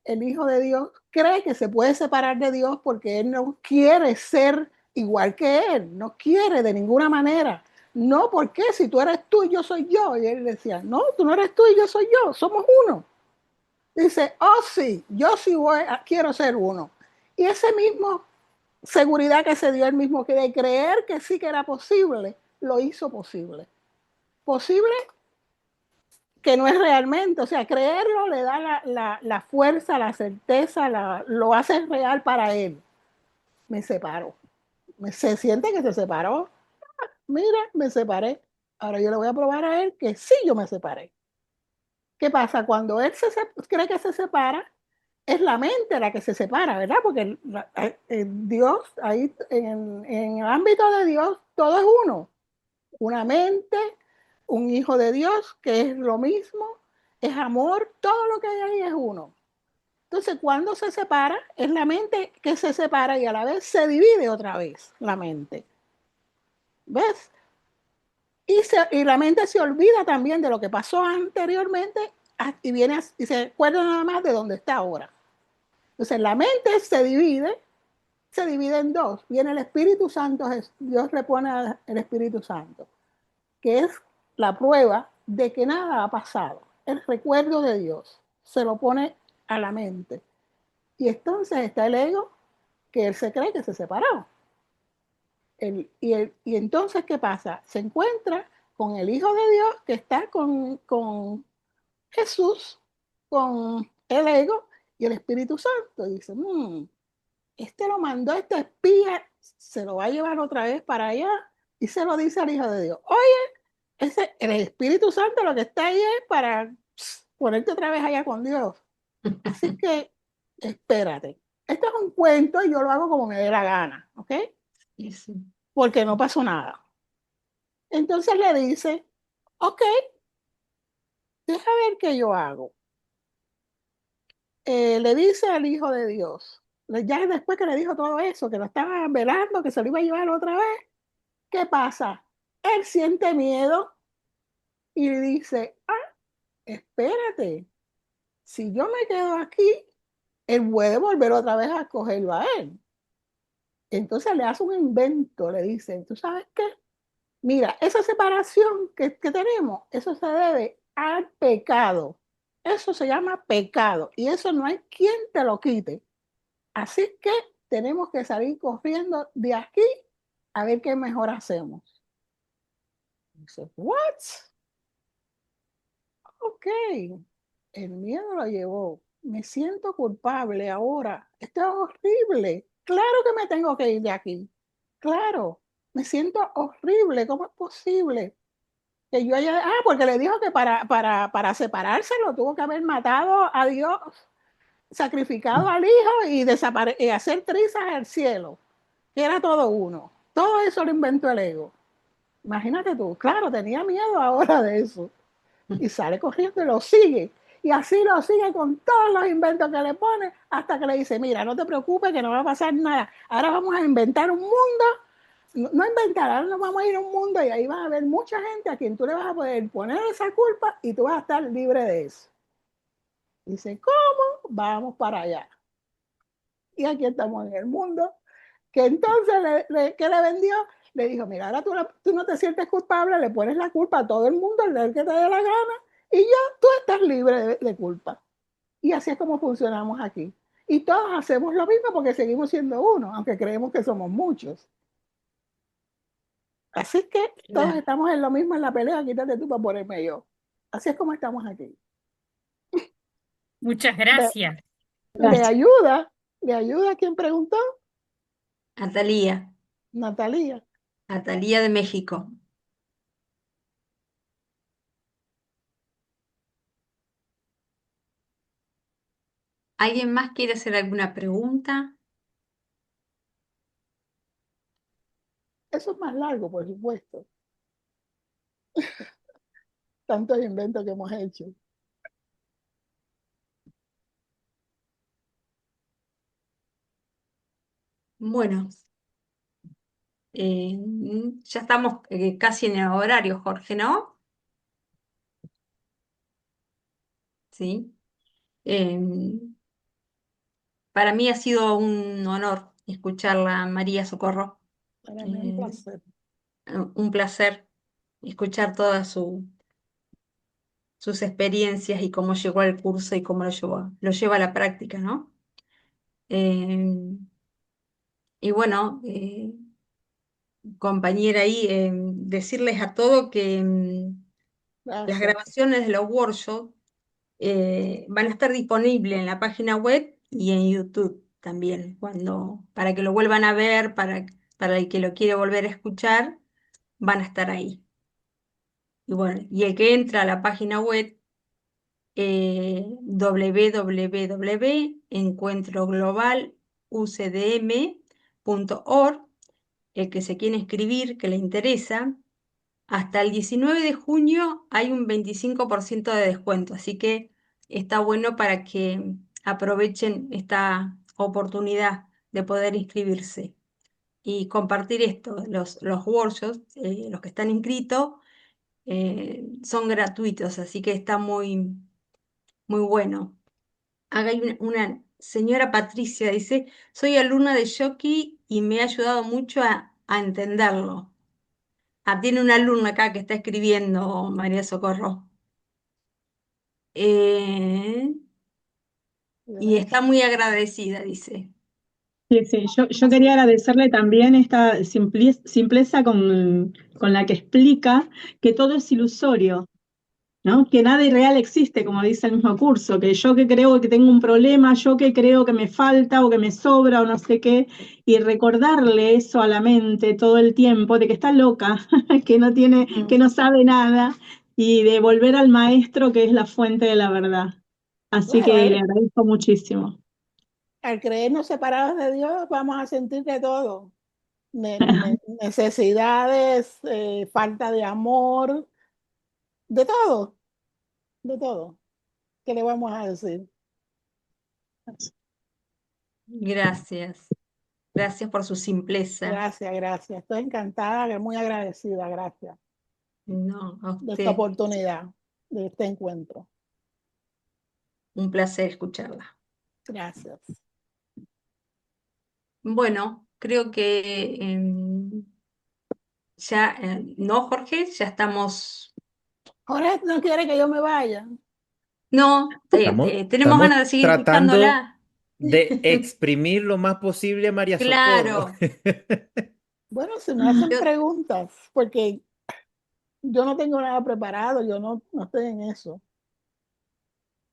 el Hijo de Dios cree que se puede separar de Dios porque Él no quiere ser igual que Él, no quiere de ninguna manera. No, porque si tú eres tú y yo soy yo. Y Él decía, no, tú no eres tú y yo soy yo, somos uno. Dice, oh sí, yo sí quiero ser uno. Y ese mismo seguridad que se dio él mismo, que de creer que sí que era posible, lo hizo posible. Posible que no es realmente, o sea, creerlo le da la fuerza, la certeza, lo hace real para él. Me separo. Se siente que se separó. Mira, me separé. Ahora yo le voy a probar a él que sí yo me separé. ¿Qué pasa? Cuando él cree que se separa, es la mente la que se separa, ¿verdad? Porque Dios, ahí en el ámbito de Dios, todo es uno. Una mente, un hijo de Dios, que es lo mismo, es amor, todo lo que hay ahí es uno. Entonces, cuando se separa, es la mente que se separa y a la vez se divide otra vez la mente. ¿Ves? Y la mente se olvida también de lo que pasó anteriormente y se acuerda nada más de dónde está ahora. Entonces, la mente se divide en dos. Viene el Espíritu Santo, Dios le pone al Espíritu Santo, que es la prueba de que nada ha pasado. El recuerdo de Dios se lo pone a la mente. Y entonces está el ego, que él se cree que se separó. Y entonces, ¿qué pasa? Se encuentra con el Hijo de Dios que está con Jesús, con el ego y el Espíritu Santo. Y dice, este lo mandó, este espía, se lo va a llevar otra vez para allá. Y se lo dice al Hijo de Dios. Oye, el Espíritu Santo lo que está ahí es para ponerte otra vez allá con Dios. Así que espérate. Esto es un cuento y yo lo hago como me dé la gana, ¿ok? Sí. Porque no pasó nada. Entonces le dice, ok, deja ver qué yo hago. Le dice al Hijo de Dios, ya después que le dijo todo eso, que lo estaba velando, que se lo iba a llevar otra vez, ¿qué pasa? Él siente miedo y dice, espérate, si yo me quedo aquí, él puede volver otra vez a cogerlo a él. Entonces le hace un invento, le dice, ¿tú sabes qué? Mira, esa separación que tenemos, eso se debe al pecado. Eso se llama pecado y eso no hay quien te lo quite. Así que tenemos que salir corriendo de aquí a ver qué mejor hacemos. Dice, ¿what? Ok. el miedo lo llevó. Me siento culpable ahora. Esto es horrible. Claro que me tengo que ir de aquí. Claro, me siento horrible. ¿Cómo es posible? Que yo haya... Ah, porque le dijo que para separarse lo tuvo que haber matado a Dios, sacrificado al hijo y hacer trizas al cielo, que era todo uno. Todo eso lo inventó el ego. Imagínate tú, claro, tenía miedo ahora de eso. Y sale corriendo y lo sigue. Y así lo sigue con todos los inventos que le pone hasta que le dice, mira, no te preocupes que no va a pasar nada. Ahora vamos a inventar un mundo. No inventar, ahora nos vamos a ir a un mundo y ahí va a haber mucha gente a quien tú le vas a poder poner esa culpa y tú vas a estar libre de eso. Dice, ¿cómo? Vamos para allá. Y aquí estamos en el mundo. Que entonces, ¿qué le vendió? Le dijo, mira, ahora tú no te sientes culpable, le pones la culpa a todo el mundo, el que te dé la gana, y ya tú estás libre de culpa. Y así es como funcionamos aquí. Y todos hacemos lo mismo porque seguimos siendo uno, aunque creemos que somos muchos. Así que todos Claro. estamos en lo mismo en la pelea, quítate tú para ponerme yo. Así es como estamos aquí. Muchas Le, gracias. Gracias. le ayuda a quien preguntó, Atalía, Natalia. Atalía de México. ¿Alguien más quiere hacer alguna pregunta? Eso es más largo, por supuesto. Tantos inventos que hemos hecho. Bueno, ya estamos casi en el horario, Jorge, ¿no? Sí. Em, para mí ha sido un honor escucharla, María Socorro. Para mí es un Eh, placer. un placer escuchar todas sus experiencias y cómo llegó al curso y cómo lo lleva a la práctica, ¿no? Em, y bueno, compañera ahí, decirles a todos que las Gracias. grabaciones de los workshops van a estar disponibles en la página web y en YouTube también, para que lo vuelvan a ver, para el que lo quiere volver a escuchar, van a estar ahí. Y bueno, y el que entra a la página web www.encuentroglobalucdm.org, el que se quiere inscribir, que le interesa, hasta el 19 de junio hay un 25% de descuento, así que está bueno para que aprovechen esta oportunidad de poder inscribirse y compartir esto. Los workshops, los que están inscritos, son gratuitos, así que está muy, muy bueno. Acá hay una señora Patricia, dice, soy alumna de Shoki y me ha ayudado mucho a entenderlo. Ah, tiene una alumna acá que está escribiendo, María Socorro. Eh, y está muy agradecida, dice. Sí, sí, yo quería agradecerle también esta simpleza con la que explica que todo es ilusorio, ¿no? Que nada irreal existe, como dice el mismo curso, que yo que creo que tengo un problema, yo que creo que me falta o que me sobra o no sé qué, y recordarle eso a la mente todo el tiempo, de que está loca, que no tiene, que no sabe nada, y de volver al maestro que es la fuente de la verdad. Así Claro, que le agradezco muchísimo. al creernos separados de Dios, vamos a sentir de todo. Necesidades, falta de amor, de todo, de todo. ¿Qué le vamos a decir? Gracias. Gracias por su simpleza. Gracias, gracias. Estoy encantada, muy agradecida, gracias, No, a de esta usted. oportunidad, de este encuentro. Un placer escucharla. Gracias. Bueno, creo que ya, no, Jorge, ya estamos. Jorge no quiere que yo me vaya. No, tenemos Estamos ganas de seguir tratando escuchándola. de exprimir lo más posible a María Socorro. Claro. Bueno, si me hacen Yo, preguntas, porque yo no tengo nada preparado, yo no estoy en eso.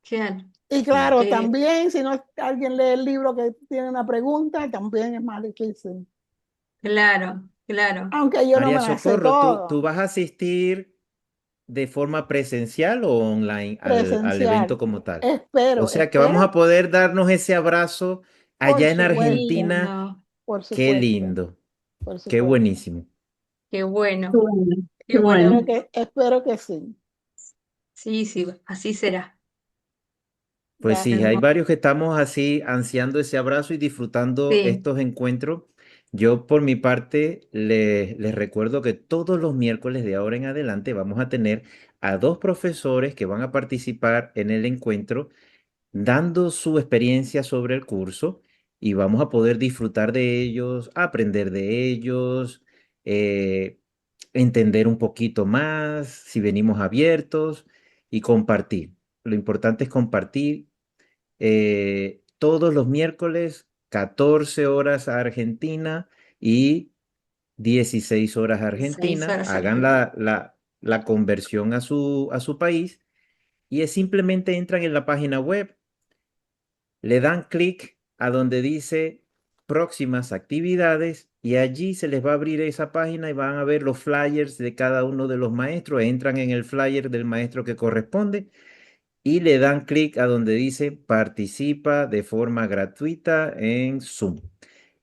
Claro, Y claro, Eh, también si no alguien lee el libro que tiene una pregunta, también es más difícil. claro, claro. Aunque yo no María me la sé Socorro, ¿tú todo, vas a asistir de forma presencial o online al evento presencial. como tal? O Espero, sea que vamos a espero, poder darnos ese abrazo por allá en Qué supuesto, Argentina. lindo, por Qué supuesto, lindo, por qué supuesto. buenísimo. qué Qué bueno, bueno, qué qué bueno. bueno. Espero que sí. Sí, sí, así será. Pues sí, Gracias. hay Hermoso. varios que estamos así ansiando ese abrazo y disfrutando Sí, estos encuentros. Yo por mi parte les recuerdo que todos los miércoles de ahora en adelante vamos a tener a dos profesores que van a participar en el encuentro dando su experiencia sobre el curso y vamos a poder disfrutar de ellos, aprender de ellos, eh, entender un poquito más si venimos abiertos y compartir. Lo importante es compartir todos los miércoles, 14 horas a Argentina y 16 horas a 6 Argentina. horas Hagan Argentina. la conversión a su país y es simplemente entran en la página web, le dan clic a donde dice próximas actividades y allí se les va a abrir esa página y van a ver los flyers de cada uno de los maestros. Entran en el flyer del maestro que corresponde y le dan clic a donde dice participa de forma gratuita en Zoom.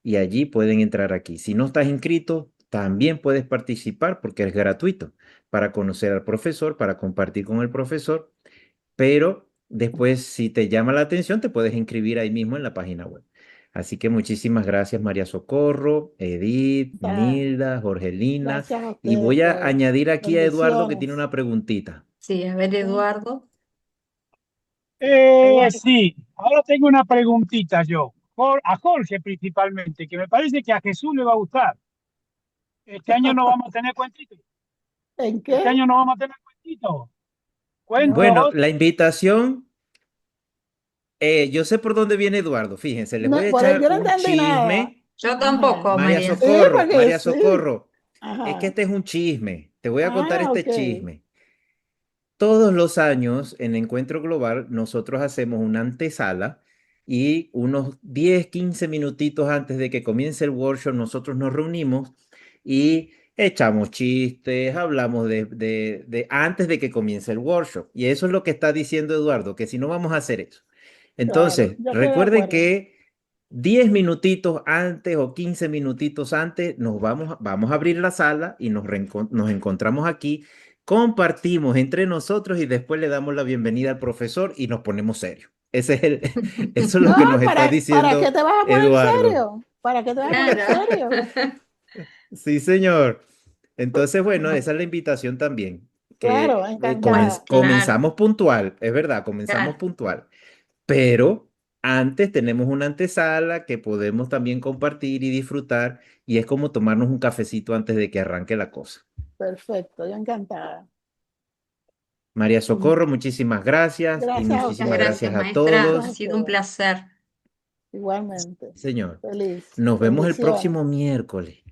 Y allí pueden entrar aquí. Si no estás inscrito, también puedes participar porque es gratuito para conocer al profesor, para compartir con el profesor, pero después si te llama la atención, te puedes inscribir ahí mismo en la página web. Así que muchísimas gracias María Socorro, Edith, Ya, Nilda, Jorgelina. gracias a Y ustedes voy a todos. añadir aquí a Eduardo que tiene Bendiciones. una preguntita. Sí, a ver, ¿Sí? Eduardo. Eduardo, Sí, ahora tengo una preguntita yo, a Jorge principalmente, que me parece que a Jesús le va a gustar. Este año no vamos a tener cuentitos. ¿en Este qué? año no vamos a tener cuentitos. Bueno, No, Cuentos. la invitación, yo sé por dónde viene Eduardo, fíjense, les voy no, a por ahí echar yo no un entendí nada. chisme. Yo Ajá. tampoco, María María. Sí, Socorro, porque María sí. Socorro, es que Ajá. este es un chisme, te voy a contar Ah, ok. este chisme. Todos los años en Encuentro Global nosotros hacemos una antesala y unos 10, 15 minutitos antes de que comience el workshop nosotros nos reunimos y echamos chistes, hablamos de antes de que comience el workshop. Y eso es lo que está diciendo Eduardo, que si no vamos a hacer eso. Claro, Entonces, yo estoy de recuerden acuerdo. que 10 minutitos antes o 15 minutitos antes vamos a abrir la sala y nos encontramos aquí, compartimos entre nosotros y después le damos la bienvenida al profesor y nos ponemos serios. Eso es lo No, que nos está ¿para qué diciendo te vas a poner Eduardo. serio? ¿Para qué te vas a poner Claro. serio? Sí, señor. Entonces, bueno, esa es la invitación también, Claro, que Bueno, encantada. claro, comenzamos puntual, es verdad, comenzamos claro. puntual. Pero antes tenemos una antesala que podemos también compartir y disfrutar y es como tomarnos un cafecito antes de que arranque la cosa. Perfecto, yo encantada. María Socorro, muchísimas gracias y Gracias a Muchas muchísimas ustedes. gracias, gracias a maestra. Gracias a Ha todos. sido un ustedes. placer. Igualmente. Señor, Feliz. nos vemos el Bendiciones. próximo miércoles.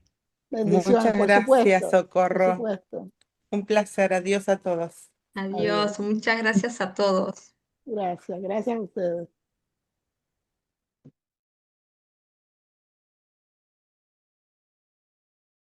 Bendiciones, Muchas gracias, por Socorro. supuesto. Un placer. Adiós a todos. Adiós. Adiós. Muchas gracias a todos. Gracias, gracias a ustedes.